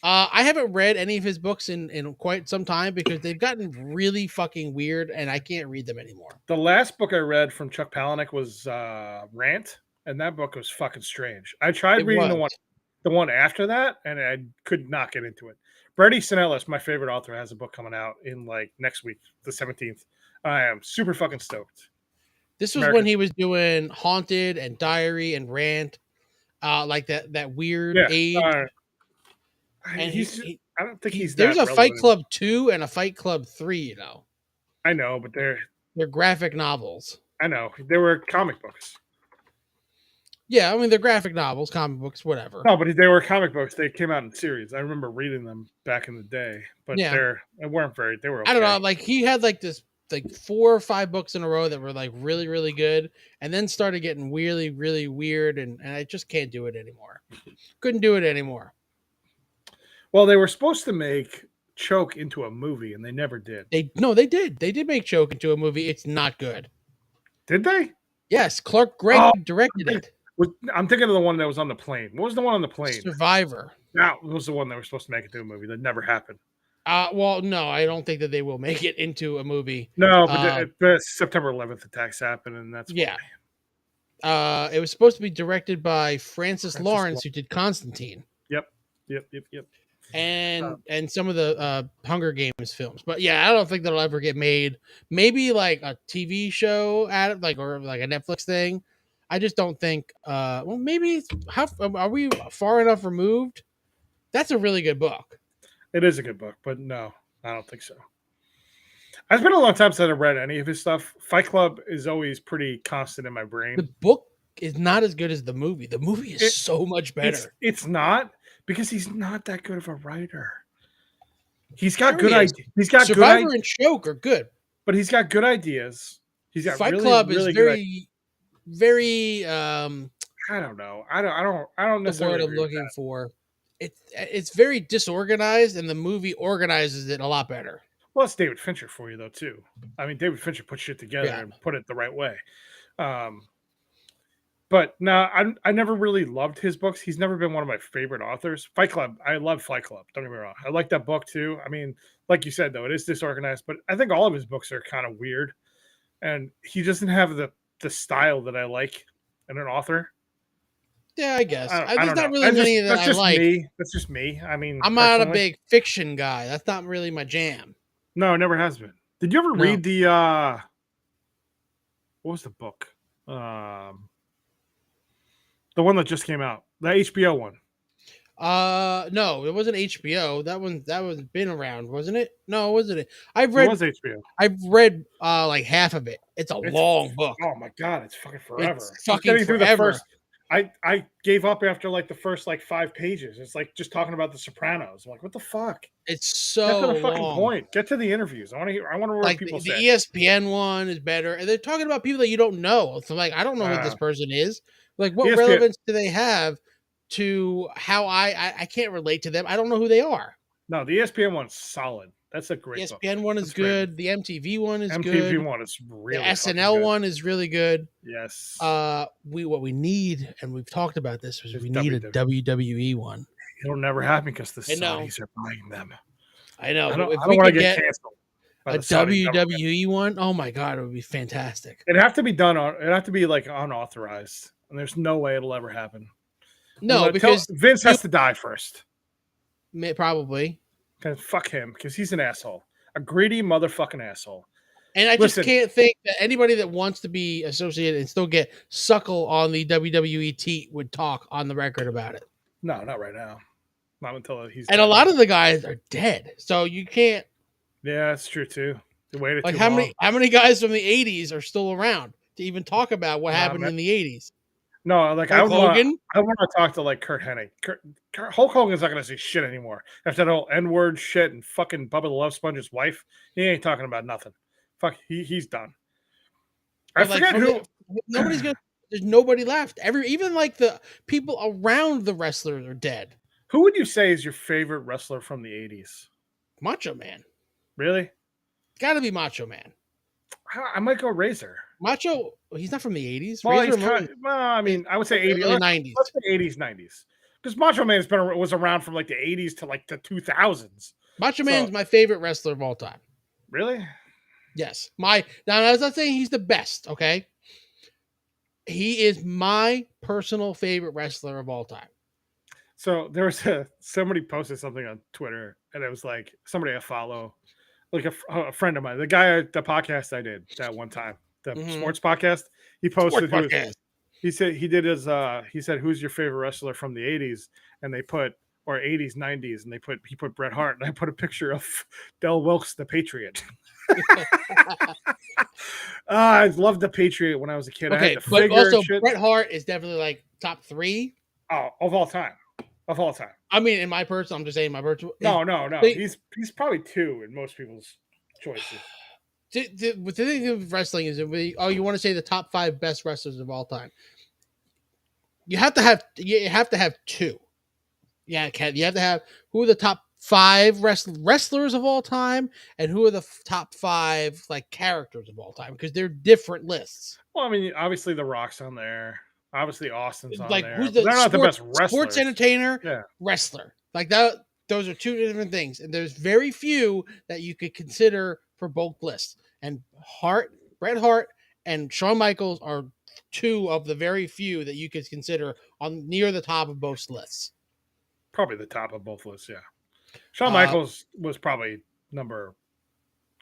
I haven't read any of his books in quite some time because they've gotten really fucking weird, and I can't read them anymore. The last book I read from Chuck Palahniuk was Rant, and that book was fucking strange. I tried reading the one after that, and I could not get into it. Bret Easton Ellis, my favorite author, has a book coming out in like next week, the 17th. I am super fucking stoked. This was when American. he was doing Haunted and Diary and Rant, like that weird Yeah. age. And He's. I don't think he's there's that a Fight relevant. Club 2 and a Fight Club 3. I know, but They're graphic novels. I know they were comic books. Yeah, I mean they're graphic novels, comic books, whatever. No, but they were comic books. They came out in series. I remember reading them back in the day, but Yeah, they weren't very. They were okay. I don't know. Like he had like this like 4 or 5 books in a row that were like really really good, and then started getting really really weird, and I just can't do it anymore. Couldn't do it anymore. Well, they were supposed to make Choke into a movie, and they never did. They did. They did make Choke into a movie. It's not good. Did they? Yes, Clark Gregg directed it. I'm thinking of the one that was on the plane. What was the one on the plane? Survivor. That was the one that was supposed to make it to a movie. That never happened. Well, no, I don't think that they will make it into a movie. No, but the September 11th attacks happened, and that's yeah. Why. It was supposed to be directed by Francis Lawrence, who did Constantine. Yep. And some of the Hunger Games films. But yeah, I don't think that'll ever get made. Maybe like a TV show at it, like, or like a Netflix thing. I just don't think. Well, maybe how are we far enough removed? That's a really good book. It is a good book, but no, I don't think so. It's been a long time since I've read any of his stuff. Fight Club is always pretty constant in my brain. The book is not as good as the movie. The movie is so much better. It's not, because he's not that good of a writer. He's got good ideas. He's got Survivor and Choke are good, but he's got good ideas. He's got Fight really, Club really is very. I don't know. I don't necessarily. The word I'm looking for. It's very disorganized, and the movie organizes it a lot better. Well, it's David Fincher for you, though, too. I mean, David Fincher put shit together and put it the right way. But no, I never really loved his books. He's never been one of my favorite authors. Fight Club, I love Fight Club. Don't get me wrong. I like that book, too. I mean, like you said, though, it is disorganized, but I think all of his books are kind of weird. And he doesn't have the style that I like in an author. Yeah, I guess. There's not really many that I like. That's just me. I mean, I'm not a big fiction guy. That's not really my jam. No, it never has been. Did you ever read the what was the book? The one that just came out. The HBO one. No, it wasn't HBO. That was been around, wasn't it? No, wasn't it? It was HBO. I've read like half of it. It's long book. Oh my god, it's fucking forever. It's fucking forever. I gave up after like the first like 5 pages. It's like just talking about the Sopranos. I'm like, what the fuck? It's so Get to the fucking long. point. Get to the interviews. I want to hear what people say. The ESPN one is better, and they're talking about people that you don't know. So like, I don't know who this person is. Like, what relevance do they have to how I can't relate to them? I don't know who they are. No, the ESPN one's solid. That's a great ESPN one is good. The MTV one is good. MTV one is really the SNL one is really good. Yes. What we need, and we've talked about this, is we need a WWE one. It'll never happen because the Saudis are buying them. I know. I don't want to get canceled. A WWE one, oh my god, it would be fantastic. It'd have to be like unauthorized, and there's no way it'll ever happen. No, because Vince has to die first. Probably. Because fuck him, because he's an asshole, a greedy motherfucking asshole. And I just can't think that anybody that wants to be associated and still get suckle on the WWE teat would talk on the record about it. No, not right now. Not until he's. And dead. A lot of the guys are dead, so you can't. Yeah, that's true too. They waited like too how long. How many guys from the '80s are still around to even talk about what happened in the '80s? No, like I want to talk to like Kurt Hennig. Hulk Hogan's not going to say shit anymore after that whole N-word shit and fucking Bubba the Love Sponge's wife. He ain't talking about nothing. Fuck, he's done. I forget who. Nobody's gonna. There's nobody left. Even like the people around the wrestlers are dead. Who would you say is your favorite wrestler from the '80s? Macho Man. Really? Got to be Macho Man. I might go Razor. Macho, he's not from the 80s. Well, I mean, I would say 80s. 90s. Let's say 80s, 90s. Because Macho Man was around from like the 80s to like the 2000s. Macho Man's my favorite wrestler of all time. Really? Yes. Now, I was not saying he's the best, okay? He is my personal favorite wrestler of all time. So there was somebody posted something on Twitter, and it was like somebody I follow, like a friend of mine, the guy at the podcast I did that one time. the Mhm. sports podcast. He Sports posted podcast. he said he said who's your favorite wrestler from the 80s, and they put, or 80s 90s, and he put Bret Hart, and I put a picture of Del Wilkes the Patriot. I loved the Patriot when I was a kid. I had Okay, the but figure and also shit. Bret Hart is definitely like top 3. Oh, of all time. Of all time. I mean, in my personal, I'm just saying my personal. No. He's probably 2 in most people's choices. The thing of wrestling is, you want to say the top 5 best wrestlers of all time. You have to have 2. Yeah, Ken, you have to have who are the top 5 wrestlers of all time, and who are the top 5 like characters of all time, because they're different lists. Well, I mean, obviously The Rock's on there. Obviously Austin's on Like there. who's But the they're not the best wrestlers. sports entertainer, Yeah. wrestler, like that. Those are 2 different things, and there's very few that you could consider for both lists. And Bret Hart, and Shawn Michaels are 2 of the very few that you could consider on near the top of both lists. Probably the top of both lists, yeah. Shawn Michaels was probably number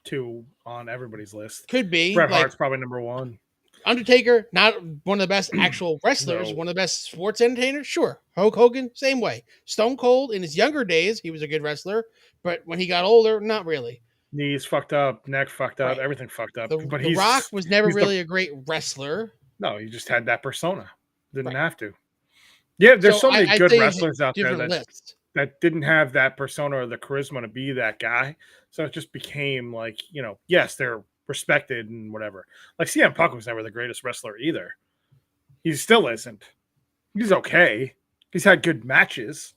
2 on everybody's list. Could be. Bret Hart's probably number 1. Undertaker, not one of the best actual wrestlers, one of the best sports entertainers, sure. Hulk Hogan, same way. Stone Cold, in his younger days, he was a good wrestler, but when he got older, not really. Knees fucked up, neck fucked up, everything fucked up. But The Rock was never really a great wrestler. No, he just had that persona. Didn't have to. Yeah, there's so many good wrestlers out there that didn't have that persona or the charisma to be that guy. So it just became like, yes, they're respected and whatever. Like CM Punk was never the greatest wrestler either. He still isn't. He's okay. He's had good matches,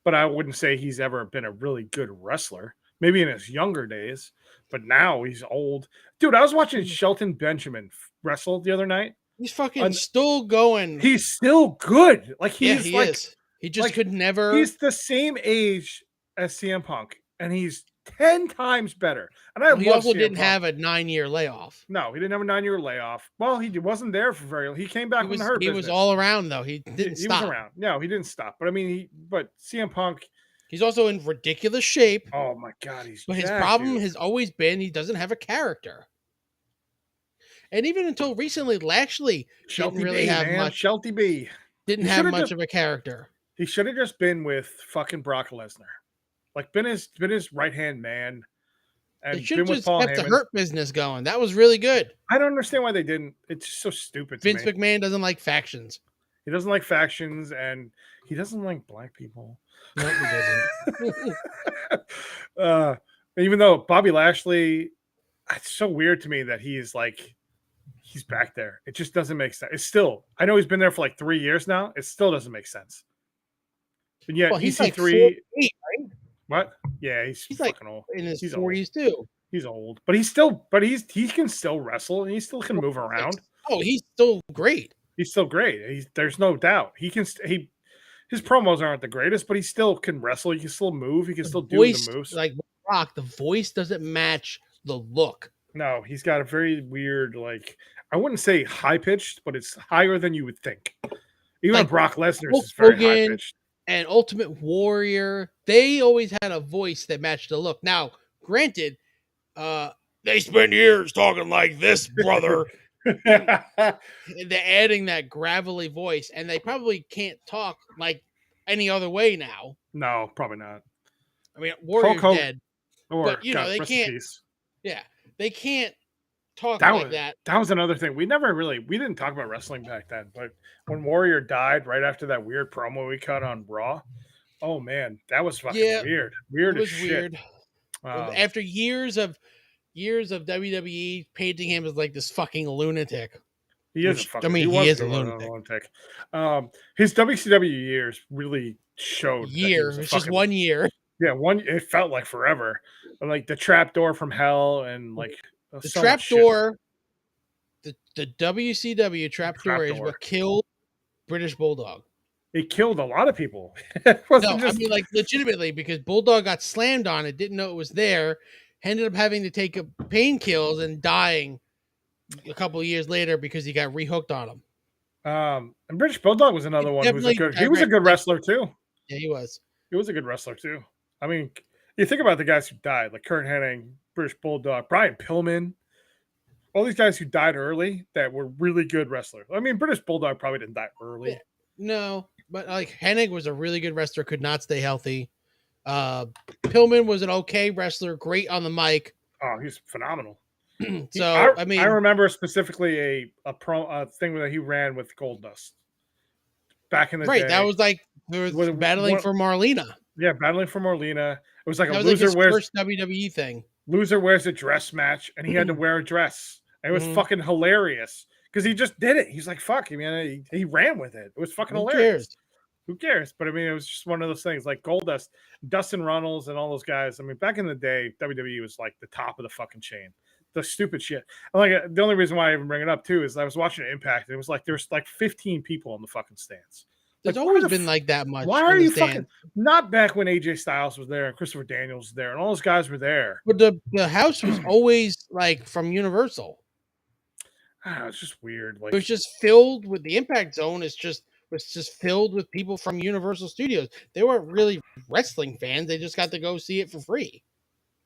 but I wouldn't say he's ever been a really good wrestler. Maybe in his younger days, but now he's old. Dude, I was watching Shelton Benjamin wrestle the other night. He's fucking still going. He still good. Like he is. He just could never. He's the same age as CM Punk, and he's 10 times better. And he also didn't have a 9-year layoff. No, he didn't have a 9-year layoff. Well, he wasn't there for very long. He came back from the hurt business. He was all around though. He didn't stop. He was around. No, he didn't stop. But I mean, but CM Punk. He's also in ridiculous shape. Oh my God, But his problem has always been he doesn't have a character. And even until recently, Lashley didn't really have much. Shelty B didn't have much of a character. He should have just been with fucking Brock Lesnar, like been his right hand man, and they should have just kept the Hurt business going. That was really good. I don't understand why they didn't. It's just so stupid. Vince McMahon doesn't like factions. He doesn't like factions, and he doesn't like black people. No, he doesn't. Even though Bobby Lashley, it's so weird to me that he's back there. It just doesn't make sense. It's still, I know he's been there for like 3 years now. It still doesn't make sense. And yet he's EC3, like 48, right? What? Yeah, he's fucking like old. In his 40s old. too. He's old, but he can still wrestle and he still can move around. Oh, he's still great. He's still great. There's no doubt. His promos aren't the greatest, but he still can wrestle. He can still move. He can still do the moves. Like Rock, the voice doesn't match the look. No, he's got a very weird, like, I wouldn't say high pitched, but it's higher than you would think. Even like Brock Lesnar's is very high pitched. And Ultimate Warrior, they always had a voice that matched the look. Now, granted, they spend years talking like this, brother. They're adding that gravelly voice, and they probably can't talk like any other way now. No, probably not. I mean, Warrior's dead, but they can't. Yeah, they can't talk like that. That was another thing. We didn't talk about wrestling back then, but when Warrior died right after that weird promo we cut on Raw, oh man, that was fucking weird. Weird as shit. Weird. After years of WWE painting him as like this fucking lunatic. He is a lunatic. His WCW years really showed. It's just 1 year. Yeah, it felt like forever. Like the trapdoor from hell and like the trapdoor. The WCW trapdoor is what killed British Bulldog. It killed a lot of people. I mean, like legitimately, because Bulldog got slammed on it, didn't know it was there, ended up having to take painkillers and dying a couple of years later because he got rehooked on him. And British Bulldog was another one who was he was a good wrestler too. Yeah, he was. He was a good wrestler too. I mean, you think about the guys who died, like Kurt Hennig, British Bulldog, Brian Pillman. all these guys who died early that were really good wrestlers. I mean, British Bulldog probably didn't die early. No, but like Hennig was a really good wrestler, could not stay healthy. Pillman was an okay wrestler, great on the mic. Oh, he's phenomenal. So I I mean, remember specifically a thing that he ran with Goldust back in the right, that day. was like they were battling for Marlena. Yeah, battling for Marlena. It was like That a was like loser his wears first WWE thing. loser wears a dress match, and he had to wear a dress. And it was Mhm. fucking hilarious because he just did it. He's like, "Fuck," I mean, he ran with it. It was fucking Who hilarious. cares? Who cares? But I mean, it was just one of those things like Goldust, Dustin Runnels, and all those guys. I mean, back in the day, WWE was like the top of the fucking chain. The stupid shit. Like the only reason why I even bring it up too is I was watching Impact. And it was like there's like 15 people in the fucking stands. There's Like, always been like that much. why in are the you stand. fucking not back when AJ Styles was there and Christopher Daniels was there and all those guys were there? But the house was always like from Universal. It's just weird. Like It was just filled with the Impact Zone. Was just filled with people from Universal Studios. They weren't really wrestling fans. They just got to go see it for free.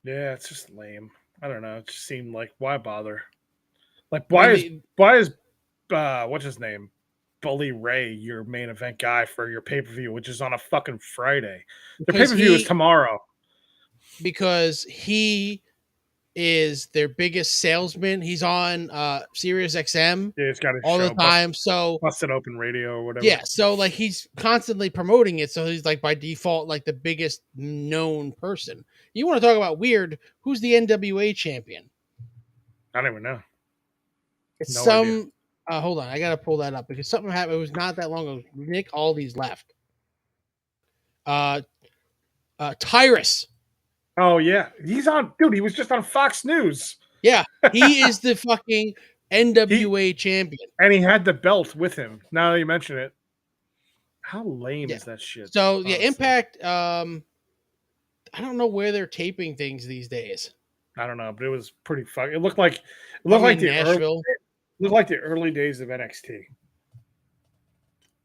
yeah, it's just lame. I don't know. It just seemed like why bother? Like I why is what's his name? Bully Ray, your main event guy for your pay-per-view, which is on a fucking Friday. The pay-per-view is tomorrow. Because he is their biggest salesman. He's on Sirius XM He's got his all show, the time. So Busted Open Radio or whatever. Yeah, so like he's constantly promoting it. So he's like by default like the biggest known person. You want to talk about weird? Who's the NWA champion? I don't even know. It's No some idea. Hold on, I gotta pull that up because something happened. It was not that long ago. Nick Aldis left. Tyrus. Oh yeah, he's on. Dude, he was just on Fox News. Yeah, he is the fucking NWA champion, and he had the belt with him. Now that you mention it, how lame is that shit? So honestly. Yeah, Impact. I don't know where they're taping things these days. I don't know, but it was pretty fucking. It looked like Nashville. Looked like the early days of NXT.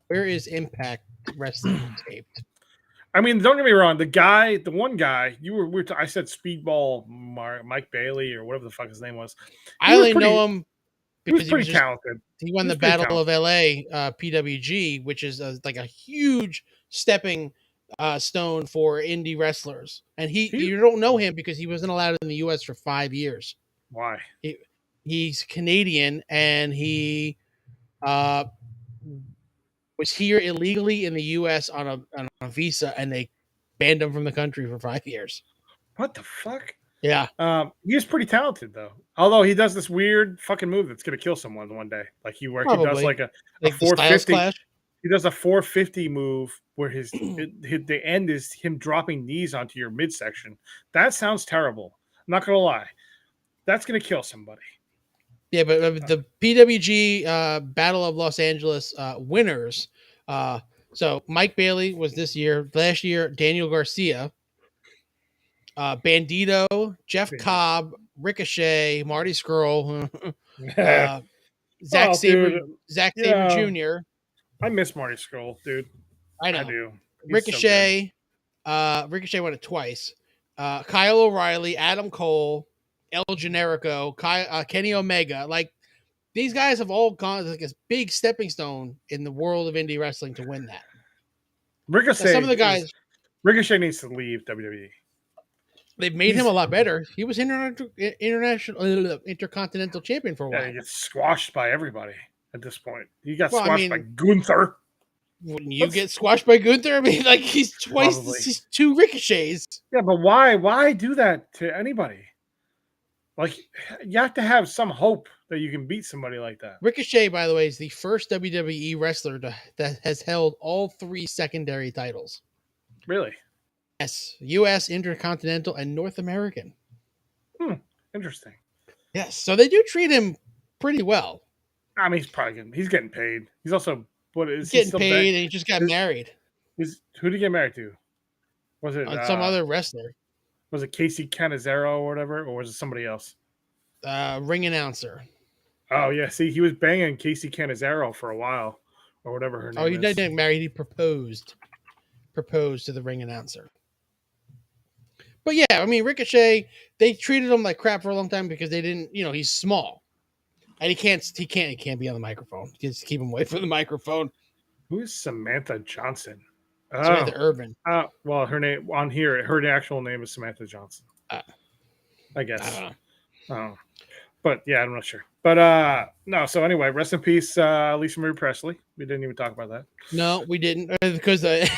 Where is Impact Wrestling taped? I mean, don't get me wrong. The one guy I said Speedball Mike Bailey or whatever the fuck his name was. I only know him because he was pretty talented. He won the Battle of LA PWG, which is like a huge stepping stone for indie wrestlers. And you don't know him because he wasn't allowed in the US for 5 years. Why? He's Canadian and he was here illegally in the US on a visa, and they banned him from the country for 5 years. What the fuck? Yeah. He's pretty talented though. Although he does this weird fucking move that's gonna kill someone one day. Like he does like a 450. He does a 450 move where the end is him dropping knees onto your midsection. That sounds terrible. I'm not gonna lie. That's gonna kill somebody. Yeah, but the PWG Battle of Los Angeles winners. So Mike Bailey was this year. Last year, Daniel Garcia, Bandito, Jeff Cobb, Ricochet, Marty Scurll, Zack Sabre Jr. I miss Marty Scurll, dude. I know. I do. Ricochet. Ricochet won it twice. Kyle O'Reilly, Adam Cole, El Generico, Kenny Omega. Like, these guys have all gone like a big stepping stone in the world of indie wrestling to win that. Ricochet. Now, some of the guys. Ricochet needs to leave WWE. They've made him a lot better. He was intercontinental champion for a while. Yeah, he gets squashed by everybody at this point. He got squashed by Gunther. Wouldn't you get squashed by Gunther? I mean, like he's two Ricochets. Yeah, but why do that to anybody? Like, you have to have some hope that you can beat somebody like that. Ricochet, by the way, is the first WWE wrestler that has held all 3 secondary titles. Really? Yes. U.S., Intercontinental, and North American. Interesting. Yes. So they do treat him pretty well. I mean, he's getting paid. He's also he's getting paid, and he just got married. Who did he get married to? Was it some other wrestler? Was it Casey Canizero or whatever, or was it somebody else? Ring announcer. Oh yeah, see, he was banging Casey Canizero for a while, or whatever her name is. Oh, he didn't get married. He proposed to the ring announcer. But yeah, I mean, Ricochet, they treated him like crap for a long time because they didn't, he's small. And he can't be on the microphone. Just keep him away from the microphone. Who is Samantha Johnson? Samantha Oh, Urban. well, her name on here, her actual name is Samantha Johnson. Uh, I I guess. don't know. Oh, but yeah, I'm not sure. But no. So anyway, rest in peace, Lisa Marie Presley. We didn't even talk about that. No, we didn't because I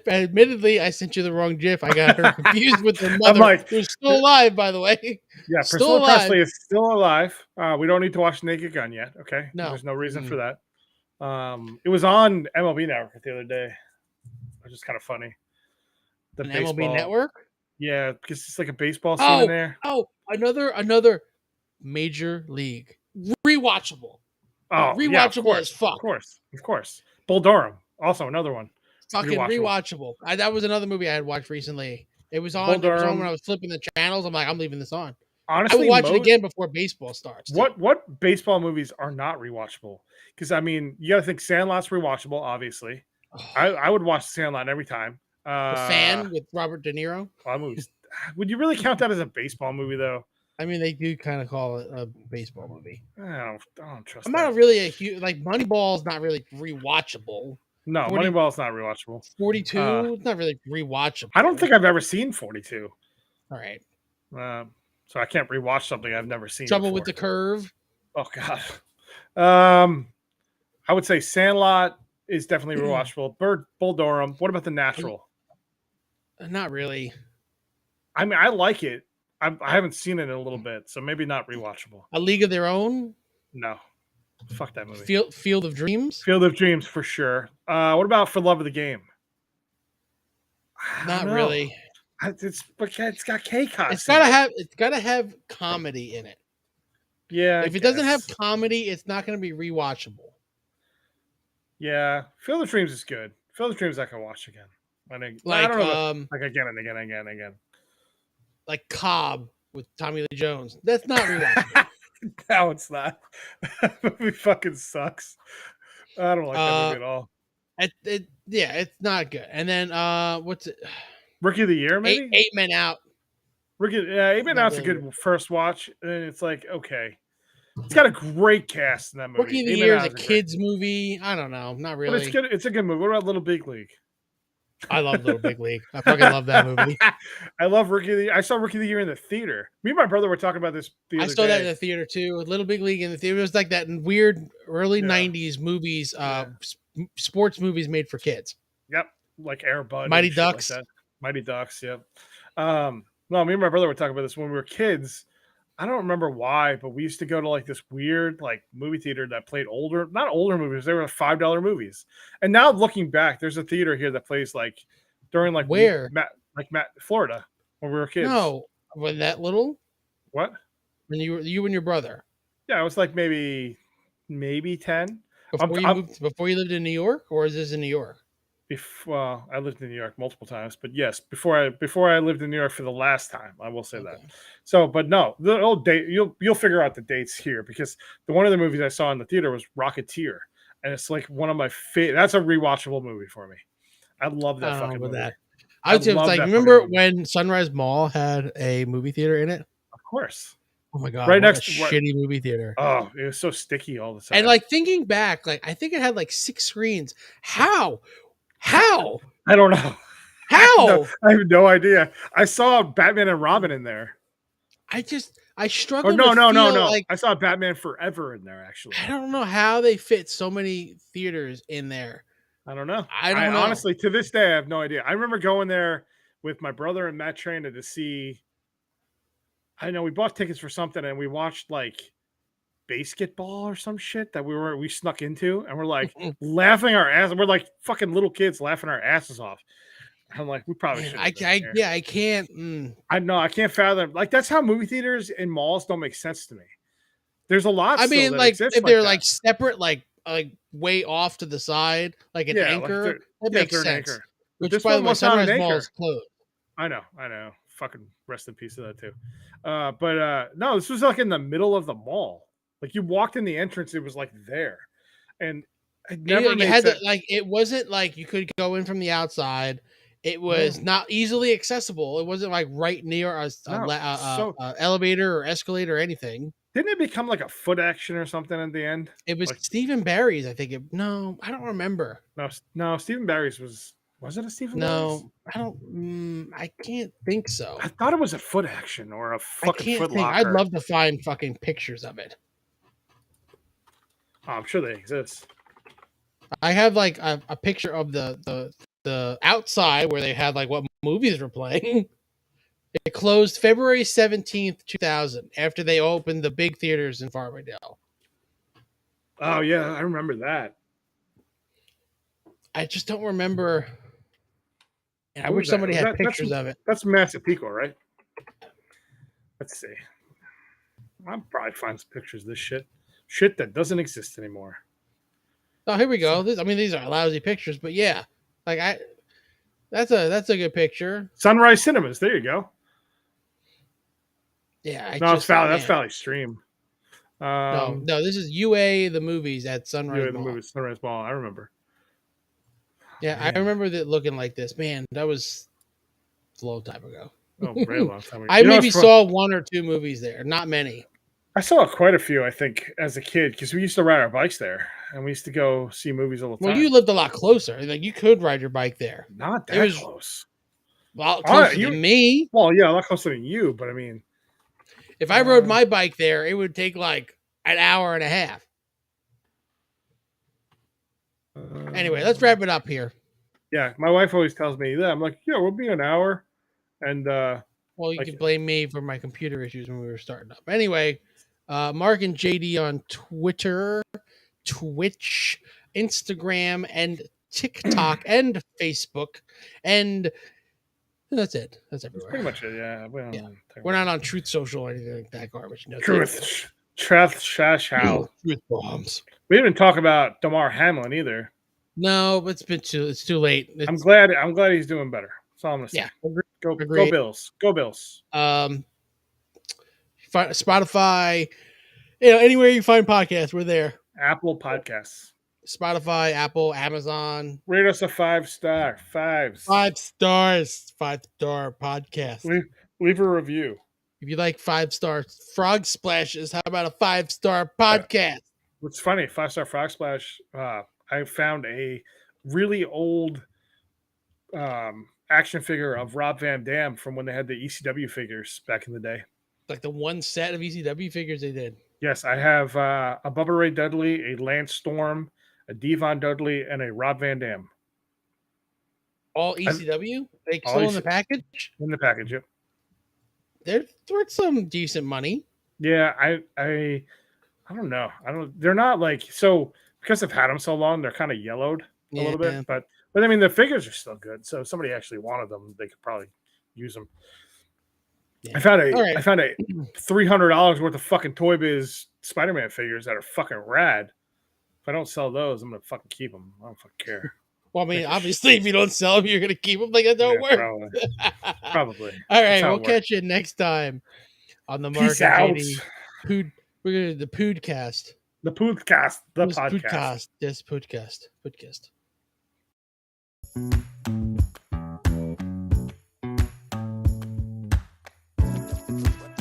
admittedly I sent you the wrong GIF. I got her confused with her mother, I'm like, who's still alive, by the way. yeah, Still Priscilla alive. Presley is still alive. We don't need to watch Naked Gun yet. Okay, No. there's no reason for that. It was on MLB Network the other day, which is kind of funny. The An baseball MLB Network. Yeah, because it's like a baseball scene in there. Another Major League rewatchable. Oh, Rewatchable yeah, of course, as fuck. Of course. Bull Durham, also another one. Fucking rewatchable. That was another movie I had watched recently. It was on. Bull It was on Durham. when I was flipping the channels. I'm like, I'm leaving this on. Honestly, I will watch it again before baseball starts. Too. What baseball movies are not rewatchable? Because I mean, you got to think Sandlot's rewatchable. Obviously, I would watch Sandlot every time. The Fan with Robert De Niro. Would you really count that as a baseball movie though? I mean, they do kind of call it a baseball movie. I don't trust. I'm not really a huge like Moneyball's not really rewatchable. No, Moneyball's not rewatchable. 42, it's not really rewatchable. I don't think I've ever seen 42. All right. So I can't rewatch something I've never seen. Trouble before. with the Curve. Oh God. I would say Sandlot is definitely rewatchable. Bull Durham. What about The Natural? Not really. I mean, I like it. I haven't seen it in a little bit, so maybe not rewatchable. A League of Their Own? No. Fuck that movie. Field of Dreams? Field of Dreams for sure. What about For Love of the Game? Not really. It's got K-Cos. It's gotta have comedy in it. Yeah. If it doesn't have comedy, it's not gonna be rewatchable. Yeah. Field of Dreams is good. Field of Dreams I can watch again. I don't know, like again and again and again. Like Cobb with Tommy Lee Jones. That's not rewatchable. No, it's not. That movie fucking sucks. I don't like that movie at all. It's not good. And then what's it? Rookie of the Year, maybe? Eight Men Out. Eight Men Out's a good first watch, and it's like, okay. It's got a great cast in that movie. Rookie of the Year is a kid's movie. I don't know. Not really. But it's good. It's a good movie. What about Little Big League? I love Little Big League. I fucking love that movie. I love Rookie of the Year. I saw Rookie of the Year in the theater. Me and my brother were talking about this the other day. I saw that in the theater too. Little Big League in the theater. It was like that weird early 90s movies, sports movies made for kids. Yep. Like Air Bud. Mighty Ducks. Like Mighty Ducks, yep. No, me and my brother were talking about this when we were kids. I don't remember why, but we used to go to like this weird like movie theater that played not older movies. They were $5 movies. And now looking back, there's a theater here that plays like during like where? Florida when we were kids. No, when that little? What? When you and your brother? Yeah, it was like maybe 10. Before you lived in New York, or is this in New York? Well, I lived in New York multiple times, but yes, before I lived in New York for the last time, I will say that. So, but no, the old date you'll figure out the dates here because the one of the movies I saw in the theater was Rocketeer, and it's like one of my favorite. That's a rewatchable movie for me. I love that fucking movie. That. I was just like, remember when Sunrise Mall had a movie theater in it? Of course. Oh my God! Right next to shitty movie theater. Oh, it was so sticky all the time. And like thinking back, like I think it had like 6 screens. How? I don't know. How? I have no idea. I saw Batman and Robin in there. I struggle. No. Like, I saw Batman Forever in there. Actually, I don't know how they fit so many theaters in there. I don't know. I don't know. Honestly, to this day, I have no idea. I remember going there with my brother and Matt Trainer to see. I know we bought tickets for something and we watched like basketball or some shit that we snuck into, and we're like laughing our ass. We're like fucking little kids laughing our asses off. I'm like, we probably should. I can't. I know I can't fathom. Like that's how movie theaters and malls don't make sense to me. There's a lot. I mean, like if they're like separate, like way off to the side, like an anchor, that makes sense. Which by the way, Sunrise Mall is closed. I know. Fucking rest in peace to that too. But no, this was like in the middle of the mall. Like you walked in the entrance, it was like there, and it never made sense. It wasn't like you could go in from the outside. It was not easily accessible. It wasn't like right near a elevator or escalator or anything. Didn't it become like a foot action or something at the end? It was Like, Stephen Barry's, I think. No, I don't remember. no, Stephen Barry's was it a Stephen Barry's? No, I don't. I can't think so. I thought it was a foot action or a I fucking can't Foot think. I'd Locker. love to find fucking pictures of it. Oh, I'm sure they exist. I have like a picture of the outside where they had like what movies were playing. It closed February 17th, 2000, after they opened the big theaters in Farmingdale. Oh yeah, I remember that. I just don't remember. And I What wish was that? somebody had pictures of it. That's Massapequa, right? Let's see. I'll probably find some pictures of this shit that doesn't exist anymore. Oh, here we go. These are lousy pictures, but yeah, like that's a good picture. Sunrise Cinemas. There you go. Yeah, That's Valley Stream. No, this is UA the movies at Sunrise UA the Mall. movies, Sunrise Mall. I remember. Yeah, I remember that looking like this. Man, that was a long time ago. Oh, very long time ago. I maybe saw one or two movies there, not many. I saw quite a few, I think, as a kid, because we used to ride our bikes there, and we used to go see movies all the time. Well, you lived a lot closer. Like you could ride your bike there. Not that close. A lot closer than me. Well, yeah, a lot closer than you, but I mean, if I rode my bike there, it would take like an hour and a half. Anyway, let's wrap it up here. Yeah, my wife always tells me that. I'm like, yeah, we'll be an hour. And well, you can blame me for my computer issues when we were starting up. Anyway, Mark and JD on Twitter, Twitch, Instagram, and TikTok, and Facebook, and that's it. That's everywhere. That's pretty much it. Yeah, we're not on Truth Social or anything like that garbage. No, Truth bombs. We didn't talk about Damar Hamlin either. No, but it's too late. I'm glad he's doing better. That's all I'm gonna say. Yeah, go Bills. Go Bills. Spotify, anywhere you find podcasts, we're there. Apple Podcasts. Spotify, Apple, Amazon. Rate us a 5-star. 5 stars. 5-star podcast. Leave a review. If you like 5-star frog splashes, how about a 5-star podcast? What's funny, 5-star frog splash. I found a really old action figure of Rob Van Dam from when they had the ECW figures back in the day. Like the one set of ECW figures they did. Yes, I have a Bubba Ray Dudley, a Lance Storm, a Devon Dudley, and a Rob Van Dam. All ECW? They still in the package? In the package, yep. They're worth some decent money. Yeah, I don't know. They're not like, so because I've had them so long, they're kind of yellowed a little bit, but I mean the figures are still good. So if somebody actually wanted them, they could probably use them. Yeah. I found a $300 worth of fucking Toy Biz Spider-Man figures that are fucking rad. If I don't sell those, I'm gonna fucking keep them. I don't fucking care. Well, I mean, obviously, if you don't sell them, you're gonna keep them. Like that don't work. Probably. All right, we'll catch you next time on the Mark and JD Pood. We're gonna do the Poodcast. The Poodcast. The podcast. Poodcast. Yes, Poodcast.